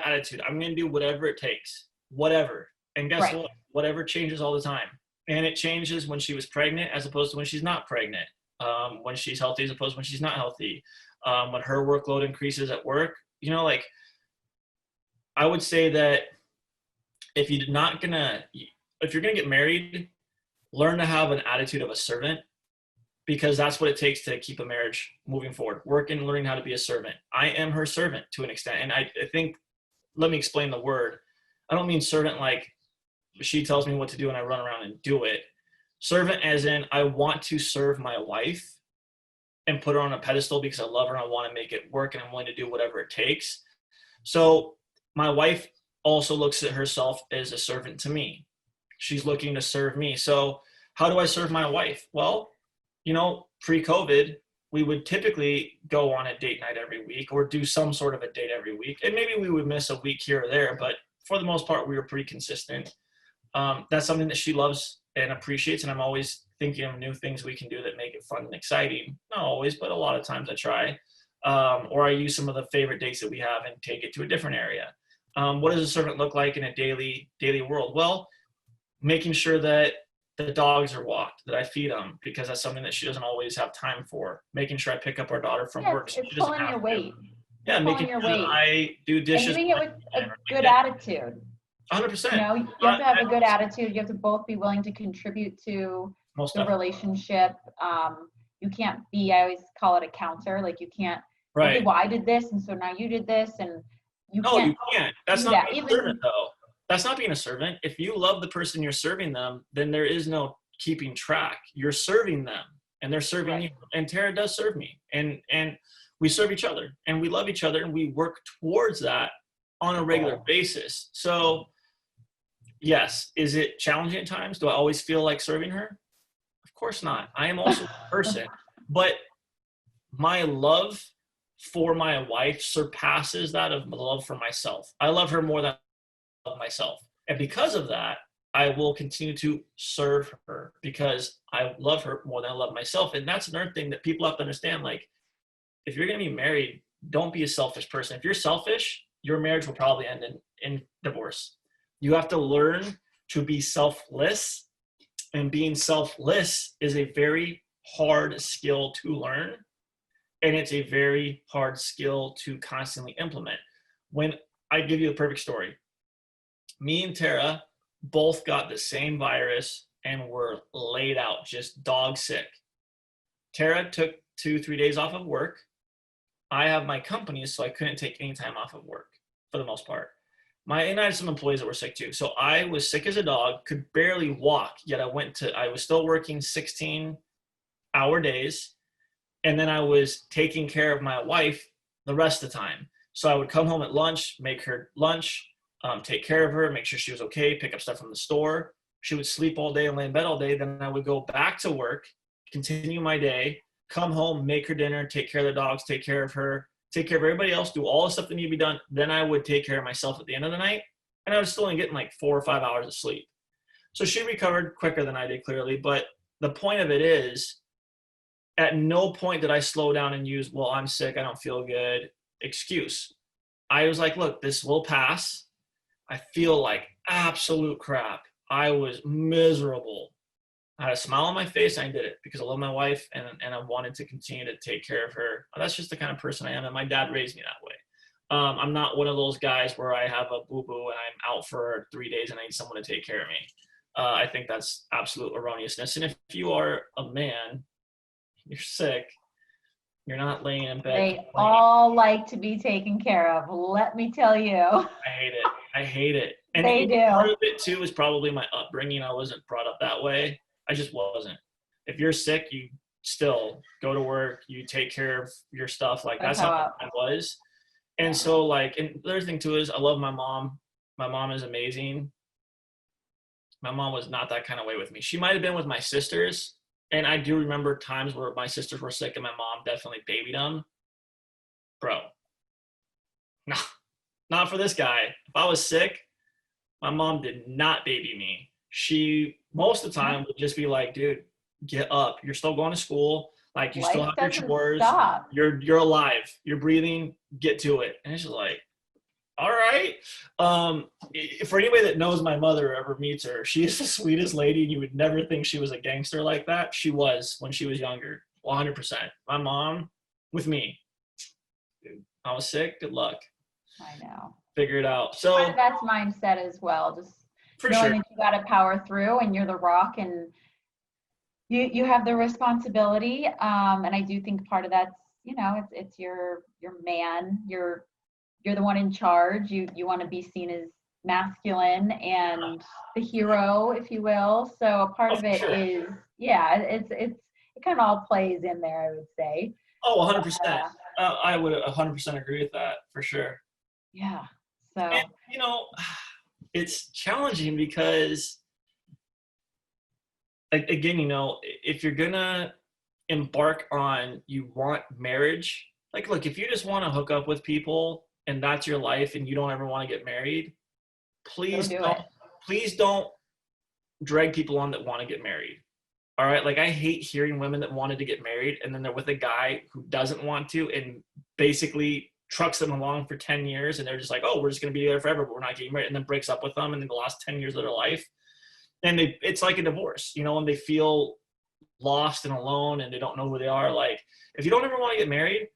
attitude. I'm going to do whatever it takes, whatever. And guess Right. what? Whatever changes all the time. And it changes when she was pregnant as opposed to when she's not pregnant. When she's healthy as opposed to when she's not healthy. When her workload increases at work, you know, like I would say that if you're gonna get married, learn to have an attitude of a servant, because that's what it takes to keep a marriage moving forward. Working, learning how to be a servant. I am her servant to an extent. And I think, let me explain the word. I don't mean servant like she tells me what to do and I run around and do it. Servant as in I want to serve my wife and put her on a pedestal because I love her and I want to make it work and I'm willing to do whatever it takes. So my wife also looks at herself as a servant to me. She's looking to serve me. So how do I serve my wife? Well, you know, pre-COVID, we would typically go on a date night every week or do some sort of a date every week. And maybe we would miss a week here or there, but for the most part, we were pretty consistent. That's something that she loves and appreciates. And I'm always thinking of new things we can do that make it fun and exciting. Not always, but a lot of times I try. Or I use some of the favorite dates that we have and take it to a different area. What does a servant look like in a daily world? Well, making sure that the dogs are walked, that I feed them, because that's something that she doesn't always have time for. Making sure I pick up our daughter from work. It's She doesn't pulling have your to. weight. Yeah, making Pulling your sure that weight. I do And dishes. doing it with a good attitude. 100%. You know, you have to have a good attitude. You have to both be willing to contribute to Most the definitely. relationship. You can't be, I always call it a counter. Like you can't, Right. okay, well, I did this, and so now you did this, and you No, you can't can't. That's do not that. being a Even servant, though. That's not being a servant. If you love the person you're serving them, then there is no keeping track. You're serving them, and they're serving Right. you. And Tara does serve me, and we serve each other, and we love each other, and we work towards that on a regular basis. So, yes, is it challenging at times? Do I always feel like serving her? Of course not. I am also a person, but my love for my wife surpasses that of love for myself. I love her more than I love myself. And because of that, I will continue to serve her because I love her more than I love myself. And that's another thing that people have to understand. Like, if you're going to be married, don't be a selfish person. If you're selfish, your marriage will probably end in divorce. You have to learn to be selfless. And being selfless is a very hard skill to learn. And it's a very hard skill to constantly implement. When I give you the perfect story, me and Tara both got the same virus and were laid out, just dog sick. Tara took 2-3 days off of work. I have my company, so I couldn't take any time off of work for the most part. And I had some employees that were sick too. So I was sick as a dog, could barely walk, yet I was still working 16-hour days. And then I was taking care of my wife the rest of the time. So I would come home at lunch, make her lunch, take care of her, make sure she was okay, pick up stuff from the store. She would sleep all day and lay in bed all day. Then I would go back to work, continue my day, come home, make her dinner, take care of the dogs, take care of her, take care of everybody else, do all the stuff that needed to be done. Then I would take care of myself at the end of the night. And I was still only getting like 4 or 5 hours of sleep. So she recovered quicker than I did, clearly. But the point of it is, at no point did I slow down and use, well, I'm sick, I don't feel good, excuse. I was like, look, this will pass. I feel like absolute crap. I was miserable. I had a smile on my face and I did it because I love my wife and I wanted to continue to take care of her. That's just the kind of person I am, and my dad raised me that way. I'm not one of those guys where I have a boo-boo and I'm out for 3 days and I need someone to take care of me. I think that's absolute erroneousness. And if you are a man, you're sick, You're not laying in bed They complaining. all like to be taken care of. Let me tell you. I hate it. I hate it. And They part do. of it too is probably my upbringing. I wasn't brought up that way. I just wasn't. If you're sick, you still go to work. You take care of your stuff. Like That's that's how how I was. And yeah. so like, and the other thing too is I love my mom. My mom is amazing. My mom was not that kind of way with me. She might have been with my sisters. And I do remember times where my sisters were sick and my mom definitely babied them. Bro, no, not for this guy. If I was sick, my mom did not baby me. She, most of the time, would just be like, dude, get up. You're still going to school. Like, you still Life have your doesn't chores. stop. You're alive. You're breathing. Get to it. And it's just like, all right. For anybody that knows my mother or ever meets her, she is the sweetest lady. You would never think she was a gangster like that. She was when she was younger, 100%. My mom with me. Dude, I was sick. Good luck. I know. Figure it out. Part So of that's mindset as well. Just for knowing sure. that you got to power through and you're the rock and you have the responsibility. And I do think part of that's, it's your man. You're the one in charge. You want to be seen as masculine and the hero, if you will. So a part Oh, of for it sure. is, yeah, it kind of all plays in there, I would say. Oh, But, 100%. I would 100% agree with that for sure. yeah. And, So it's challenging because, like, again, if you're going to embark on you want marriage, like, look, if you just want to hook up with people and that's your life and you don't ever want to get married, don't please do don't, it. please don't drag people on that want to get married. All right. Like I hate hearing women that wanted to get married and then they're with a guy who doesn't want to and basically trucks them along for 10 years and they're just like, oh, we're just going to be together forever, but we're not getting married, and then breaks up with them in the last 10 years of their life. And it's like a divorce, and they feel lost and alone and they don't know who they are. Like, if you don't ever want to get married,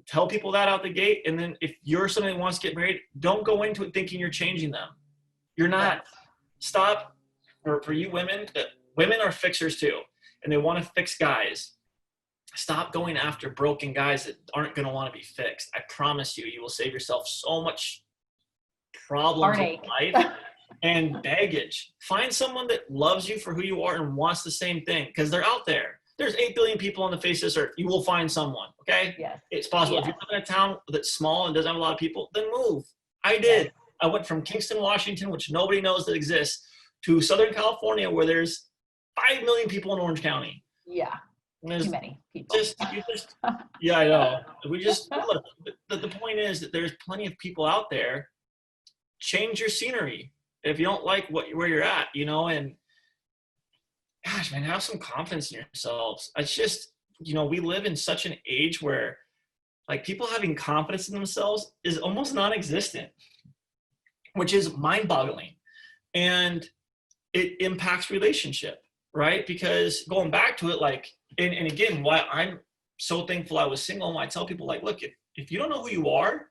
tell people that out the gate. And then if you're somebody that wants to get married, don't go into it thinking you're changing them. You're not. Right. Stop. For you women, women are fixers too, and they want to fix guys. Stop going after broken guys that aren't going to want to be fixed. I promise you, you will save yourself so much problems in Heartache. life and baggage. Find someone that loves you for who you are and wants the same thing, because they're out there. There's 8 billion people on the face of this earth. You will find someone, okay? Yes. It's possible. Yes. If you live in a town that's small and doesn't have a lot of people, then move. I did. Yes. I went from Kingston, Washington, which nobody knows that exists, to Southern California, where there's 5 million people in Orange County. Yeah. Too many people. Yeah, I know. We just look. The point is that there's plenty of people out there. Change your scenery if you don't like where you're at, and gosh, man, have some confidence in yourselves. It's just, we live in such an age where like people having confidence in themselves is almost non-existent, which is mind-boggling. And it impacts relationship, right? Because going back to it, like, and again, why I'm so thankful I was single, and I tell people, like, look, if you don't know who you are,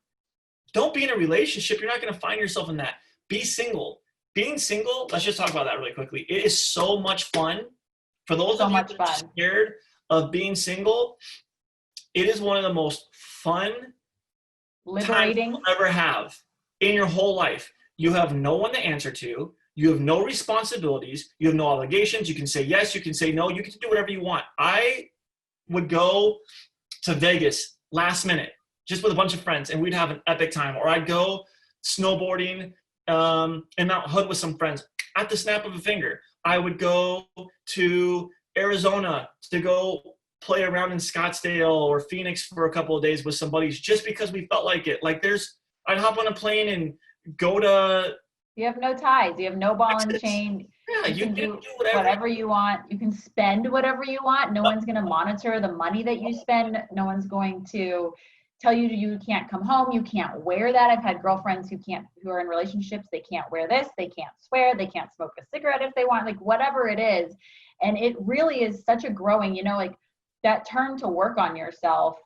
don't be in a relationship. You're not going to find yourself in that. Be single. Being single, let's just talk about that really quickly. It is so much fun. For those of you that are scared of being single, it is one of the most fun, liberating times you'll ever have in your whole life. You have no one to answer to. You have no responsibilities. You have no obligations. You can say yes. You can say no. You can do whatever you want. I would go to Vegas last minute just with a bunch of friends, and we'd have an epic time. Or I'd go snowboarding in Mount Hood with some friends at the snap of a finger. I would go to Arizona to go play around in Scottsdale or Phoenix for a couple of days with some buddies just because we felt like it. Like I'd hop on a plane and go to. You have no ties. You have no ball and chain. Yeah, you can do whatever you want. You can spend whatever you want. No one's going to monitor the money that you spend. No one's going to tell you you can't come home. You can't wear that. I've had girlfriends who are in relationships. They can't wear this. They can't swear. They can't smoke a cigarette if they want, like whatever it is. And it really is such a growing, like that term to work on yourself.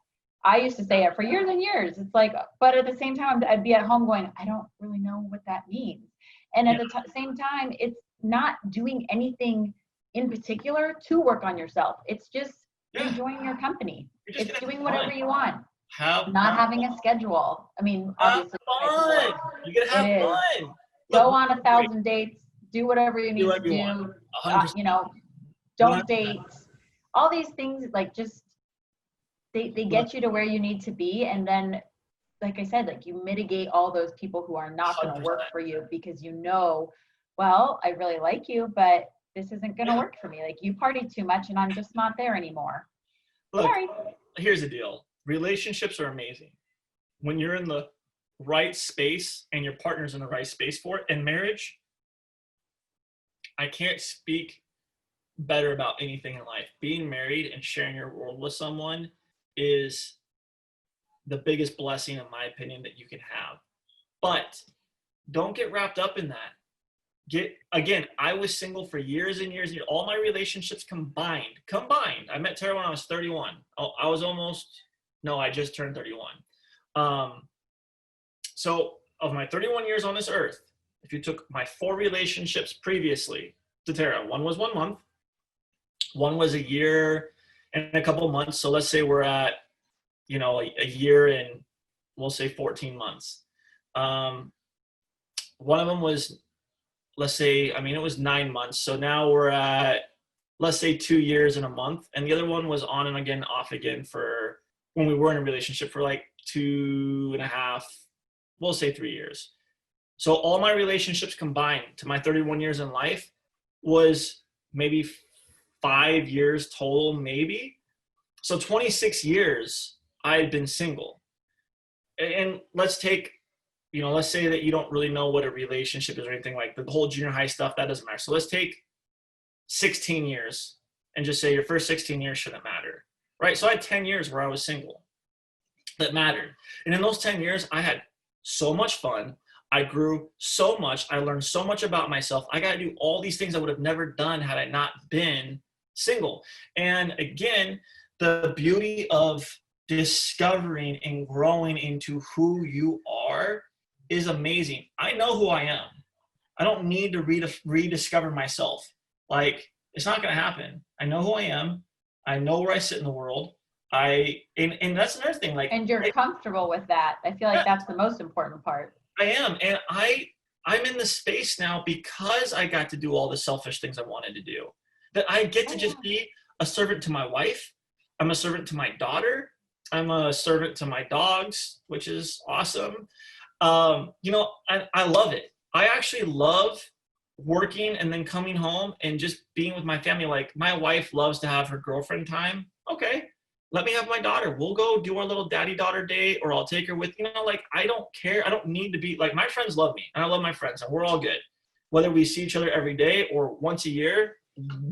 I used to say it for years and years. It's like, but at the same time, I'd be at home going, I don't really know what that means. And at the same time, it's not doing anything in particular to work on yourself. It's just enjoying your company. It's doing whatever you want. Have not fun. having a schedule. I mean, Have obviously, fun. You gotta have it is. fun. Go Look, on 1,000 dates. Do whatever you need to whatever you do. want. 100%. You know, don't 100%. date. All these things, like, just they get you to where you need to be, and then, like I said, like, you mitigate all those people who are not going to 100%. work for you, because you know, well, I really like you, but this isn't going to work for me. Like, you party too much, and I'm just not there anymore. Look, Sorry. here's the deal. Relationships are amazing. When you're in the right space and your partner's in the right space for it, in marriage, I can't speak better about anything in life. Being married and sharing your world with someone is the biggest blessing, in my opinion, that you can have. But don't get wrapped up in that. Again, I was single for years and years and years. All my relationships combined. I met Tara when I was 31. I just turned 31. So of my 31 years on this earth, if you took my 4 relationships previously to Tara, one was 1 month, one was a year and a couple months. So let's say we're at, a year and we'll say 14 months. One of them was, it was 9 months. So now we're at, let's say 2 years and a month. And the other one was on and again, off again for when we were in a relationship for like 2.5, we'll say 3 years. So all my relationships combined to my 31 years in life was maybe 5 years total, maybe. So 26 years I had been single. And let's say that you don't really know what a relationship is or anything, like the whole junior high stuff, that doesn't matter. So let's take 16 years and just say your first 16 years shouldn't matter, right? So I had 10 years where I was single that mattered. And in those 10 years, I had so much fun. I grew so much. I learned so much about myself. I got to do all these things I would have never done had I not been single. And again, the beauty of discovering and growing into who you are is amazing. I know who I am. I don't need to rediscover myself. Like, it's not going to happen. I know who I am. I know where I sit in the world. And that's another thing. Like, and you're comfortable with that. I feel like that's the most important part. I am. And I'm in the space now because I got to do all the selfish things I wanted to do. That I get to just be a servant to my wife. I'm a servant to my daughter. I'm a servant to my dogs, which is awesome. I love it. I actually love working and then coming home and just being with my family. Like, my wife loves to have her girlfriend time. Okay, let me have my daughter. We'll go do our little daddy-daughter date, or I'll take her with, I don't care. I don't need to be, like, my friends love me, and I love my friends, and we're all good. Whether we see each other every day or once a year,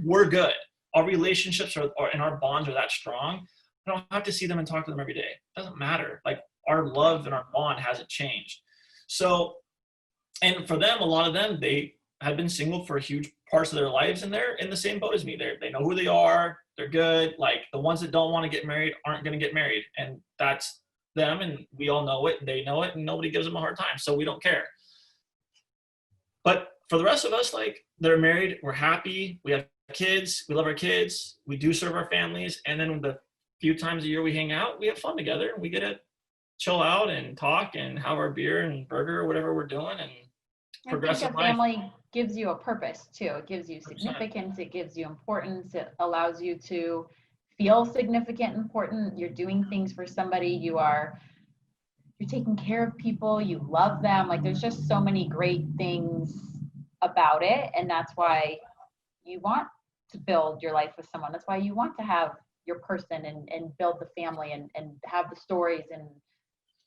we're good. Our relationships are and our bonds are that strong. I don't have to see them and talk to them every day. It doesn't matter. Like, our love and our bond hasn't changed. So, and for them, a lot of them, they have been single for huge parts of their lives, and they're in the same boat as me. They know who they are. They're good. Like, the ones that don't want to get married aren't going to get married. And that's them. And we all know it. And they know it. And nobody gives them a hard time. So we don't care. But for the rest of us, like, they're married. We're happy. We have kids. We love our kids. We do serve our families. And then the few times a year we hang out, we have fun together. We get to chill out and talk and have our beer and burger or whatever we're doing, and progress in life. Family gives you a purpose too. It gives you significance. 100%. It gives you importance. It allows you to feel significant, important. You're doing things for somebody. You're taking care of people. You love them. Like, there's just so many great things about it, and that's why you want to build your life with someone. That's why you want to have your person and build the family and have the stories and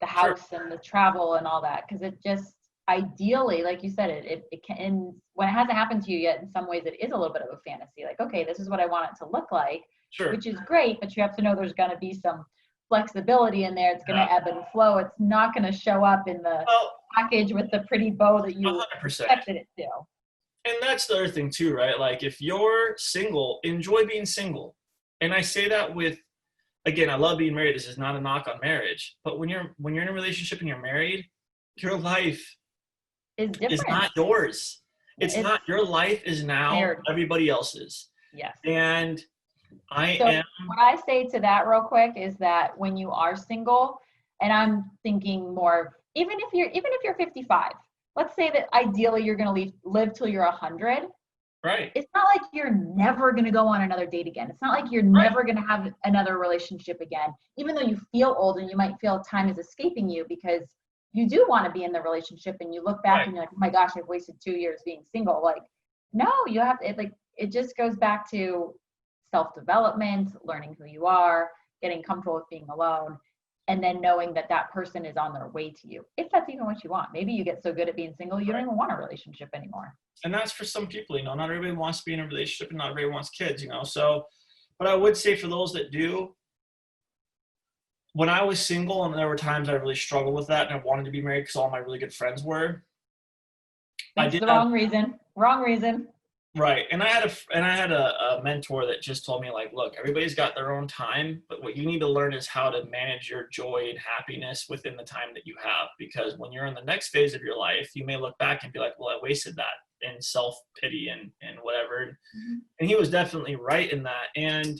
the house and the travel and all that. Because it just, ideally, like you said, it can, when it hasn't happened to you yet, in some ways it is a little bit of a fantasy. Like, okay, this is what I want it to look like, which is great, but you have to know there's going to be some flexibility in there. It's going to ebb and flow. It's not going to show up in the package with the pretty bow that you 100%. Expected it to. And that's the other thing too, right? Like, if you're single, enjoy being single. And I say that with, again, I love being married. This is not a knock on marriage, but when you're in a relationship and you're married, your life is not yours. It's not. Your life is now everybody else's. Yes. And I So am. what I say to that real quick is that when you are single, and I'm thinking more, even if you're 55, let's say that ideally you're going to live till you're 100. Right. It's not like you're never going to go on another date again. It's not like you're Right. never going to have another relationship again, even though you feel old and you might feel time is escaping you because you do want to be in the relationship and you look back Right. and you're like, oh my gosh, I've wasted 2 years being single. Like, no, you have it, like, it just goes back to self-development, learning who you are, getting comfortable with being alone, and then knowing that that person is on their way to you, if that's even what you want. Maybe you get so good at being single you don't Right. even want a relationship anymore. And that's for some people, not everybody wants to be in a relationship and not everybody wants kids, so, but I would say for those that do, when I was single and there were times I really struggled with that and I wanted to be married because all my really good friends were, I Thanks, did the have. wrong reason. Wrong reason. Right. And I had a mentor that just told me, like, look, everybody's got their own time, but what you need to learn is how to manage your joy and happiness within the time that you have. Because when you're in the next phase of your life, you may look back and be like, well, I wasted that in self-pity and whatever. Mhm. And he was definitely right in that. And,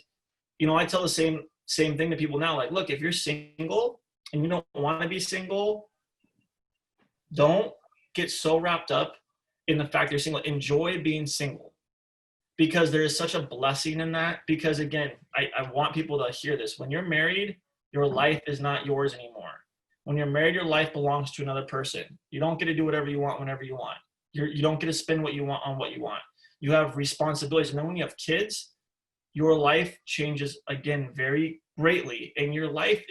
I tell the same thing to people now, like, look, if you're single and you don't want to be single, don't get so wrapped up in the fact that you're single. Enjoy being single because there is such a blessing in that. Because again, I want people to hear this. When you're married, your life is not yours anymore. When you're married, your life belongs to another person. You don't get to do whatever you want whenever you want. You don't get to spend what you want on what you want. You have responsibilities. And then when you have kids, your life changes again very greatly. And your life,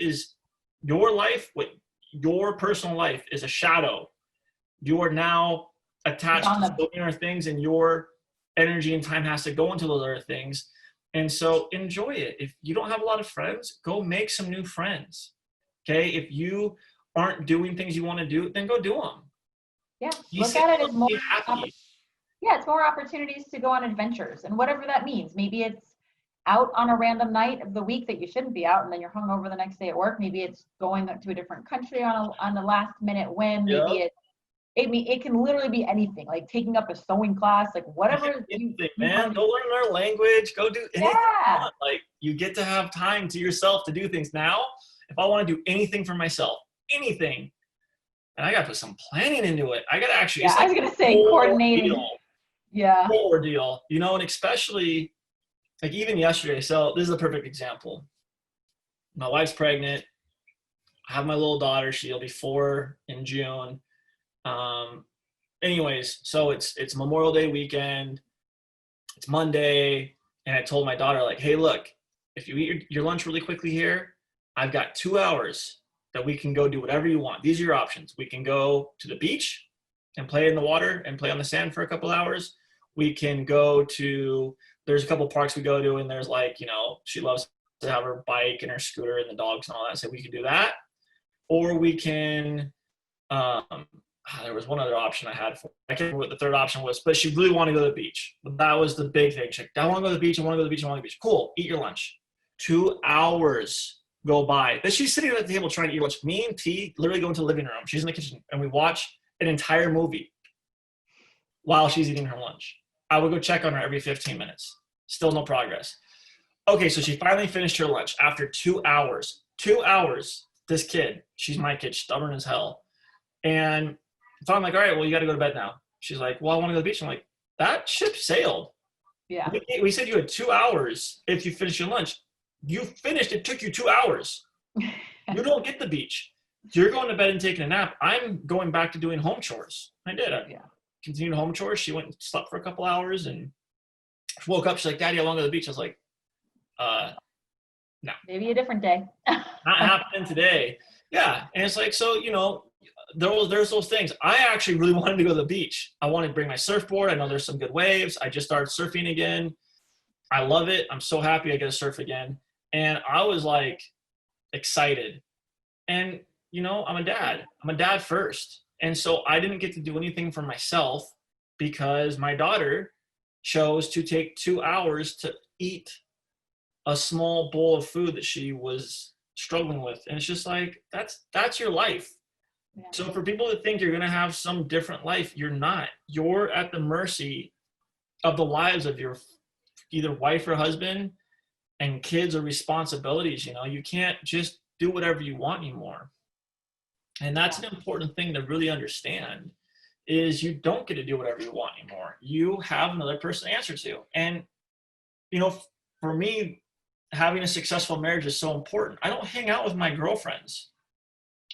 what your personal life is a shadow. You are now It's attached on to the so many other things, and your energy and time has to go into those other things. And so enjoy it. If you don't have a lot of friends, go make some new friends. Okay. If you aren't doing things you want to do, then go do them. yeah. Be Look at it single as and more. be happy. Yeah, it's more opportunities to go on adventures and whatever that means. Maybe it's out on a random night of the week that you shouldn't be out, and then you're hungover the next day at work. Maybe it's going to a different country on the last minute whim. Maybe Yep. it can literally be anything, like taking up a sewing class, like whatever Anything, you want man. to Go do. learn their language. Go do anything you Yeah. want. Like, you get to have time to yourself to do things. Now, if I want to do anything for myself, anything, and I got to put some planning into it. I got to actually, Yeah, it's I like was gonna a say whole coordinating. ordeal, Yeah. whole ordeal, and especially like even yesterday. So this is a perfect example. My wife's pregnant. I have my little daughter. She'll be 4 in June. Um, anyways, so it's Memorial Day weekend. It's Monday, and I told my daughter, like, hey, look, if you eat your lunch really quickly here, I've got 2 hours that we can go do whatever you want. These are your options. We can go to the beach and play in the water and play on the sand for a couple hours. We can go to, there's a couple parks we go to, and there's like, she loves to have her bike and her scooter and the dogs and all that. So we can do that. Or we can, there was one other option I had for, I can't remember what the third option was, but she really wanted to go to the beach. But that was the big thing. She's like, I want to go to the beach. I want to go to the beach. I want to go to the beach. Cool. Eat your lunch. 2 hours go by. Then she's sitting at the table trying to eat lunch. Me and T literally go into the living room. She's in the kitchen and we watch an entire movie while she's eating her lunch. I would go check on her every 15 minutes. Still no progress. Okay, so she finally finished her lunch after 2 hours. 2 hours. This kid, she's my kid, stubborn as hell. And so I'm like, all right, well, you got to go to bed now. She's like, well, I want to go to the beach. I'm like, that ship sailed. Yeah. We said you had 2 hours if you finish your lunch. You finished. It took you 2 hours. You don't get the beach. You're going to bed and taking a nap. I'm going back to doing home chores. I did. I continued home chores. She went and slept for a couple hours and woke up. She's like, Daddy, I want to go to the beach. I was like, no. Maybe a different day. Not happening today. Yeah. And it's like, so, there's those things. I actually really wanted to go to the beach. I wanted to bring my surfboard. I know there's some good waves. I just started surfing again. I love it. I'm so happy I get to surf again. And I was like excited. And, I'm a dad. I'm a dad first. And so I didn't get to do anything for myself because my daughter chose to take 2 hours to eat a small bowl of food that she was struggling with. And it's just like, that's your life. Yeah. So for people that think you're going to have some different life, you're not. You're at the mercy of the lives of your either wife or husband. and kids are responsibilities. You know, you can't just do whatever you want anymore. And that's an important thing to really understand, is you don't get to do whatever you want anymore. You have another person to answer to. And, you know, for me, having a successful marriage is so important. I don't hang out with my girlfriends,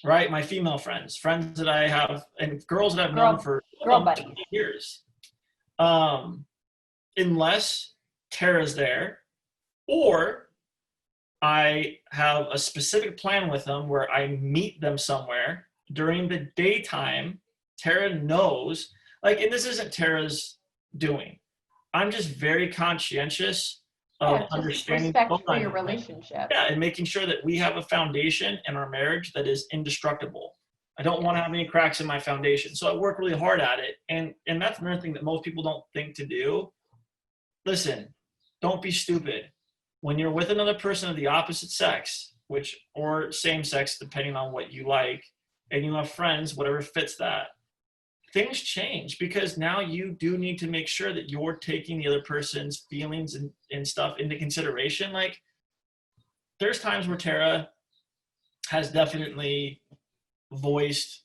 right? My female friends that I have, and girls that I've known for girl buddies. 20 years. Unless Tara's there, or I have a specific plan with them where I meet them somewhere during the daytime. Tara knows, like, and this isn't Tara's doing. I'm just very conscientious of understanding respect for your relationship. Yeah, and making sure that we have a foundation in our marriage that is indestructible. I don't want to have any cracks in my foundation. So I work really hard at it. And that's another thing that most people don't think to do. Listen, don't be stupid. When you're with another person of the opposite sex, or same sex, depending on what you like, and you have friends, whatever fits that, things change, because now you do need to make sure that you're taking the other person's feelings and stuff into consideration. Like, there's times where Tara has definitely voiced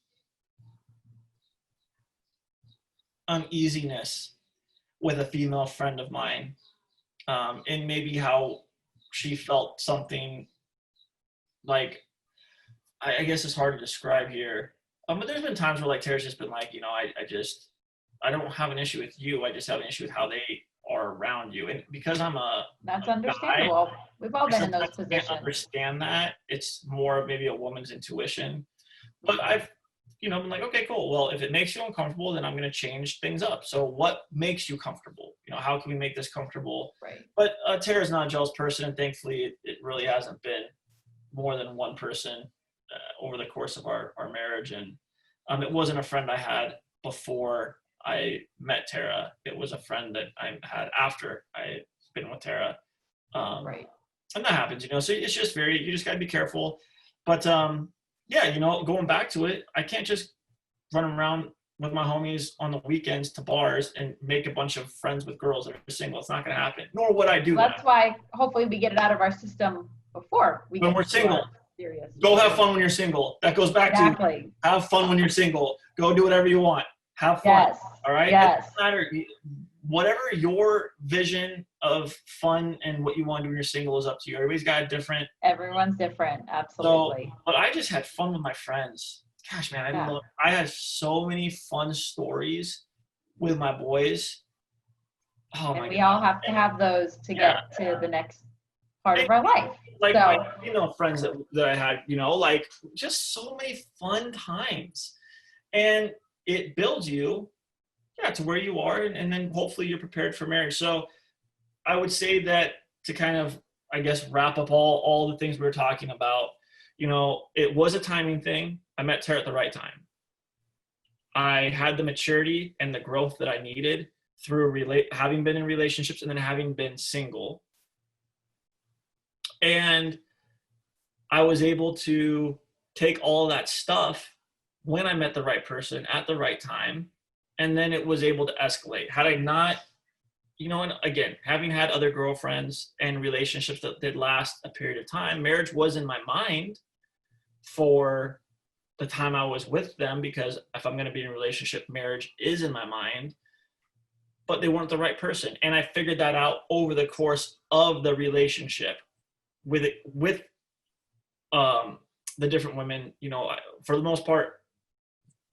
uneasiness with a female friend of mine, and maybe how she felt something, like, I guess it's hard to describe here. But there's been times where, like, Tara's just been like, you know, I don't have an issue with you. I just have an issue with how they are around you. And because that's understandable. We've all been in those positions. I can't understand that. It's more maybe a woman's intuition. But I've, you know, been like, okay, cool. Well, if it makes you uncomfortable, then I'm going to change things up. So what makes you comfortable? You know, how can we make this comfortable? Right. But Tara's not a jealous person, and thankfully it really hasn't been more than one person over the course of our marriage. And it wasn't a friend I had before I met Tara. It was a friend that I had after I been with Tara. Right. And that happens, you know, so it's just you just got to be careful. But yeah, you know, going back to it, I can't just run around with my homies on the weekends to bars and make a bunch of friends with girls that are single. It's not going to happen. Nor would I do that. That's why hopefully we get it out of our system before when we're single. Go have fun when you're single. That goes back to have fun when you're single. Go do whatever you want. Have fun. Yes. All right? Yes. It doesn't matter. Whatever your vision of fun and what you want to do when you're single is up to you. Everybody's got a different. Everyone's different. Absolutely. So, but I just had fun with my friends. Gosh, man, I had so many fun stories with my boys. Oh, and we all have to have those to get to the next part of our life. Like my female friends that I had, you know, like, just so many fun times. And it builds you to where you are, and then hopefully you're prepared for marriage. So I would say that to kind of, I guess, wrap up all the things we were talking about, you know, it was a timing thing. I met Tara at the right time. I had the maturity and the growth that I needed through having been in relationships and then having been single. And I was able to take all that stuff when I met the right person at the right time. And then it was able to escalate. Had I not, you know, and again, having had other girlfriends and relationships that did last a period of time, marriage was in my mind for the time I was with them, because if I'm going to be in a relationship, marriage is in my mind, but they weren't the right person. And I figured that out over the course of the relationship with the different women. You know, for the most part,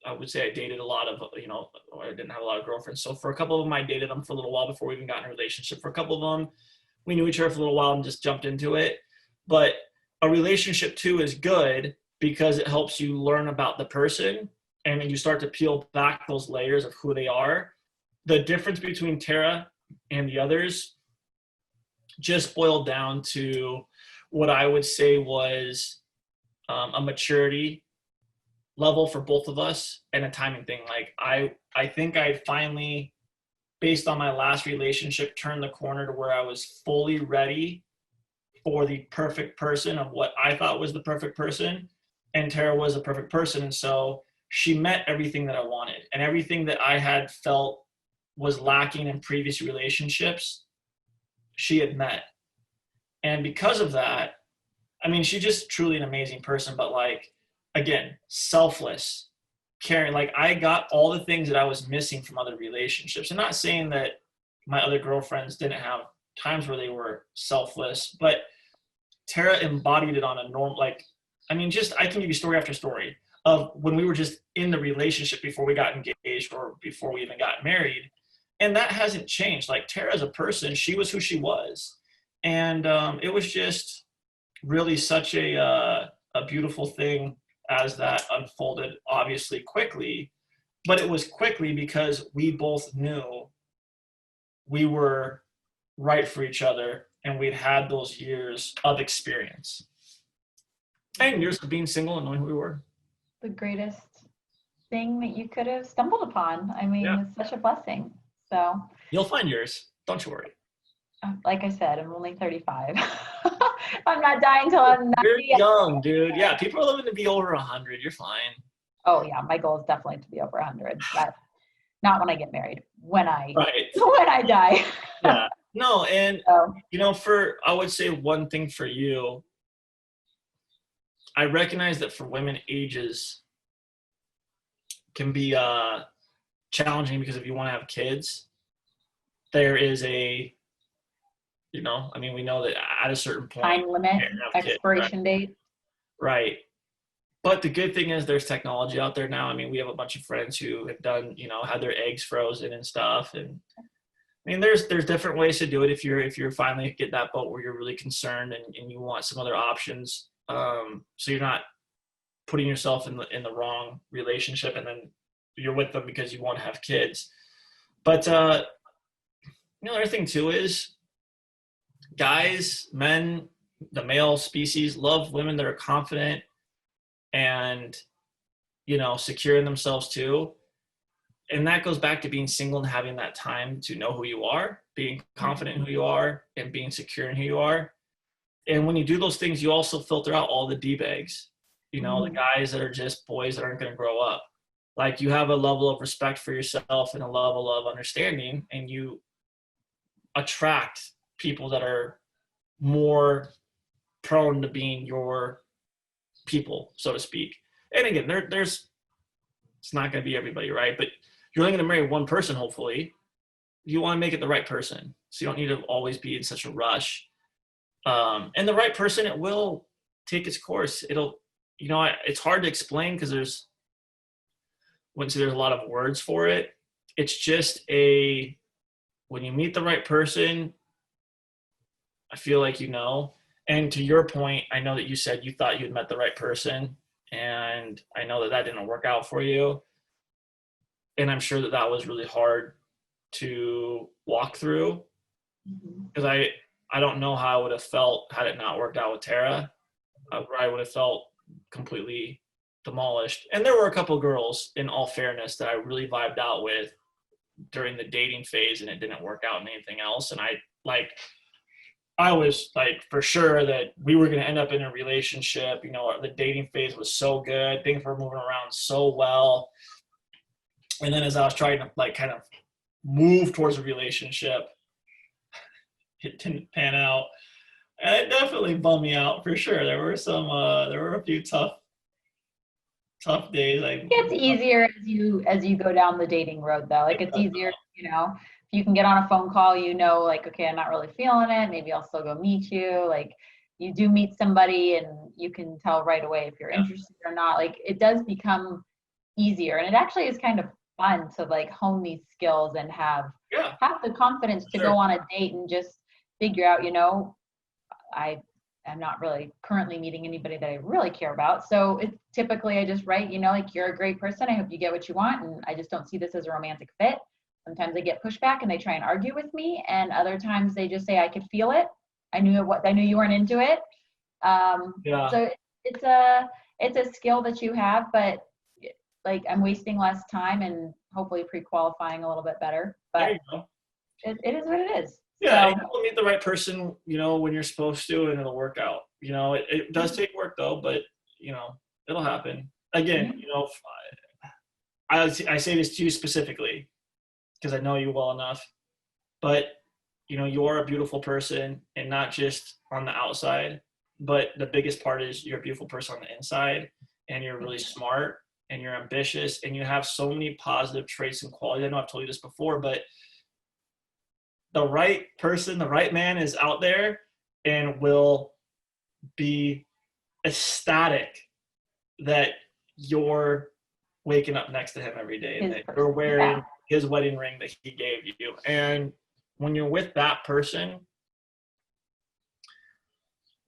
I would say I dated a lot of, you know, I didn't have a lot of girlfriends. So for a couple of them, I dated them for a little while before we even got in a relationship. For a couple of them, we knew each other for a little while and just jumped into it. But a relationship too is good because it helps you learn about the person, and you start to peel back those layers of who they are. The difference between Tara and the others just boiled down to what I would say was a maturity level for both of us and a timing thing. Like I think I finally, based on my last relationship, turned the corner to where I was fully ready for the perfect person of what I thought was the perfect person. And Tara was the perfect person. And so she met everything that I wanted, and everything that I had felt was lacking in previous relationships, she had met. And because of that, I mean, she's just truly an amazing person, but like, again, selfless, caring. Like, I got all the things that I was missing from other relationships. I'm not saying that my other girlfriends didn't have times where they were selfless, but Tara embodied it on a norm. Like, I mean, just I can give you story after story of when we were just in the relationship before we got engaged or before we even got married, and that hasn't changed. Like, Tara as a person, she was who she was, and it was just really such a beautiful thing as that unfolded. Obviously, quickly, but it was quickly because we both knew we were right for each other, and we'd had those years of experience and years of being single and knowing who we were. The greatest thing that you could have stumbled upon. I mean, Yeah. it's such a blessing. So, You'll find yours. Don't you worry. like I said, I'm only 35. I'm not dying till I'm 90. You're young, dude. Yeah, people are living to be over 100. You're fine. Oh yeah, my goal is definitely to be over 100. But not when I get married. When I Right. when I die. Yeah. No, and So, I would say one thing for you, I recognize that for women, ages can be challenging because if you want to have kids, there is a, I mean, we know that at a certain point, time limit, you can't have kids, expiration date. right? But the good thing is there's technology out there now. I mean, we have a bunch of friends who have done, had their eggs frozen and stuff. And I mean, there's different ways to do it if you're finally get that boat where you're really concerned and you want some other options. So you're not putting yourself in the wrong relationship and then you're with them because you want to have kids. But the other thing too is guys, men, the male species love women that are confident and secure in themselves too. And that goes back to being single and having that time to know who you are, being confident in who you are, and being secure in who you are. And when you do those things, you also filter out all the D-bags, the guys that are just boys that aren't going to grow up. Like, you have a level of respect for yourself and a level of understanding, and you attract people that are more prone to being your people, so to speak. And again, there's it's not going to be everybody, right? But you're only going to marry one person, hopefully. You want to make it the right person, so you don't need to always be in such a rush. And the right person, it will take its course. It'll, it's hard to explain because wouldn't say there's a lot of words for it. It's just when you meet the right person, I feel like and to your point, I know that you said you thought you'd met the right person, and I know that didn't work out for you. And I'm sure that was really hard to walk through because I don't know how I would have felt had it not worked out with Tara. I would have felt completely demolished. And there were a couple girls, in all fairness, that I really vibed out with during the dating phase, and it didn't work out in anything else. And I was like, for sure that we were going to end up in a relationship. The dating phase was so good. Things were moving around so well. And then as I was trying to kind of move towards a relationship, it didn't pan out. And it definitely bummed me out for sure. There were a few tough days. It gets easier as you go down the dating road though. Like, it's easier, if you can get on a phone call, like, okay, I'm not really feeling it. Maybe I'll still go meet you. Like, you do meet somebody and you can tell right away if you're interested or not. Like, it does become easier. And it actually is kind of fun to hone these skills and have the confidence to go on a date and just figure out, I am not really currently meeting anybody that I really care about. So it's typically I just write, you're a great person. I hope you get what you want. And I just don't see this as a romantic fit. Sometimes they get pushback and they try and argue with me. And other times they just say, I could feel it. I knew you weren't into it. So it's a skill that you have, but I'm wasting less time and hopefully pre-qualifying a little bit better. But it is what it is. Yeah, you'll meet the right person, when you're supposed to, and it'll work out. It does take work though, but it'll happen. Again, I say this to you specifically because I know you well enough, but you know, you're a beautiful person, and not just on the outside, but the biggest part is you're a beautiful person on the inside, and you're really smart, and you're ambitious, and you have so many positive traits and qualities. I know I've told you this before, but the right person, the right man is out there and will be ecstatic that you're waking up next to him every day and that you're wearing his wedding ring that he gave you. And when you're with that person,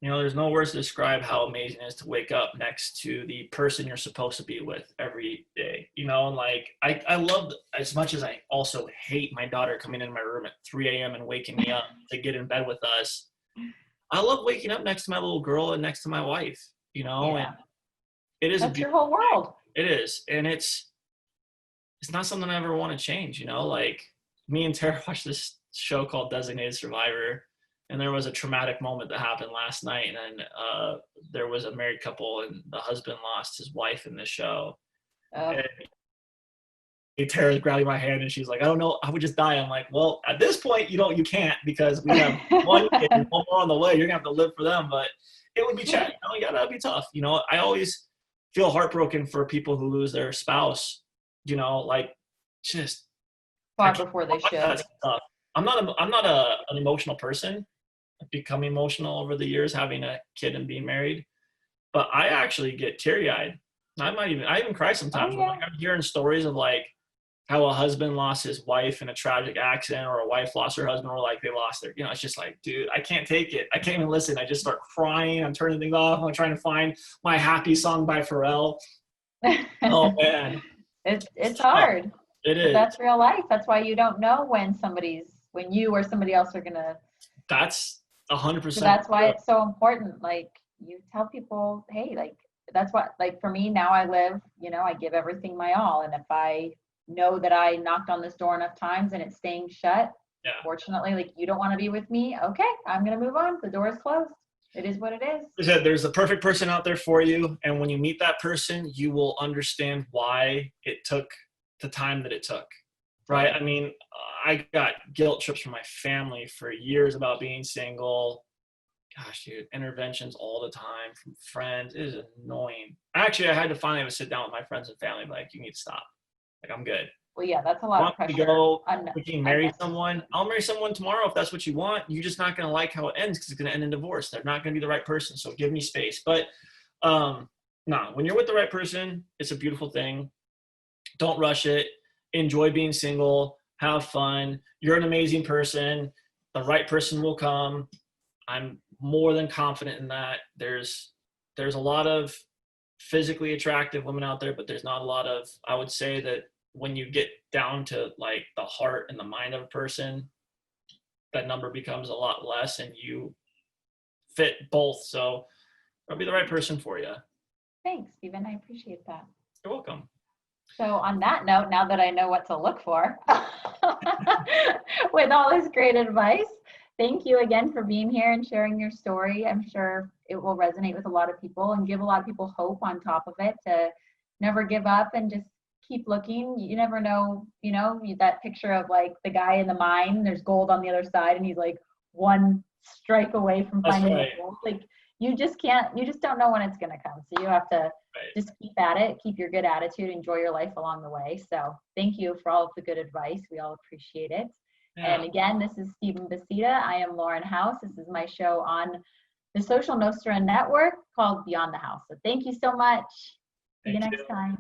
you know, there's no words to describe how amazing it is to wake up next to the person you're supposed to be with every day. You know, and like I love, as much as I also hate my daughter coming into my room at 3 a.m. and waking me up to get in bed with us, I love waking up next to my little girl and next to my wife, you know, and it is that's your whole world. It is. And it's not something I ever want to change, you know, like me and Tara watched this show called Designated Survivor, and there was a traumatic moment that happened last night. And there was a married couple, and the husband lost his wife in the show. And Tara's grabbing my hand, and she's like, I don't know, I would just die. I'm like, well, at this point, you can't, because we have one kid and one more on the way. You're gonna have to live for them. But it would be challenging. You know, that'd be tough. You know, I always feel heartbroken for people who lose their spouse. You know, like just far before they should. I'm not an emotional person. I've become emotional over the years, having a kid and being married. But I actually get teary-eyed. I even cry sometimes. When, like, I'm hearing stories of like how a husband lost his wife in a tragic accident, or a wife lost her husband, or like they lost their, you know, it's just like, dude, I can't take it. I can't even listen. I just start crying. I'm turning things off. I'm trying to find my happy song by Pharrell. Oh man. It's hard. It is. But that's real life. That's why you don't know when you or somebody else are gonna. That's 100%. So that's why it's so important. Like, you tell people, hey, like, that's what, like, for me now, I live, you know, I give everything my all. And if I know that I knocked on this door enough times and it's staying shut, fortunately, like, you don't want to be with me. Okay, I'm gonna move on. The door is closed. It is what it is. There's the perfect person out there for you. And when you meet that person, you will understand why it took the time that it took, right? I mean, I got guilt trips from my family for years about being single. Gosh, dude, interventions all the time from friends. It is annoying. Actually, I had to finally sit down with my friends and family, like, you need to stop. Like, I'm good. Well, yeah, that's a lot of pressure. We can marry someone. I'll marry someone tomorrow if that's what you want. You're just not going to like how it ends, because it's going to end in divorce. They're not going to be the right person. So give me space. But no, when you're with the right person, it's a beautiful thing. Don't rush it. Enjoy being single. Have fun. You're an amazing person. The right person will come. I'm more than confident in that. There's a lot of physically attractive women out there, but there's not a lot of, I would say that when you get down to like the heart and the mind of a person, that number becomes a lot less, and you fit both. So I'll be the right person for you. Thanks, Stephen. I appreciate that. You're welcome. So on that note, now that I know what to look for with all this great advice, thank you again for being here and sharing your story. I'm sure it will resonate with a lot of people and give a lot of people hope on top of it, to never give up and just keep looking. You never know, you know, that picture of like the guy in the mine, there's gold on the other side, and he's like one strike away from finding the gold. Like, you just don't know when it's going to come. So you have to just keep at it, keep your good attitude, enjoy your life along the way. So thank you for all of the good advice. We all appreciate it. Yeah. And again, this is Stephen Beseda. I am Lauren House. This is my show on the Social Nostra network called Beyond the House. So thank you so much. See you next time.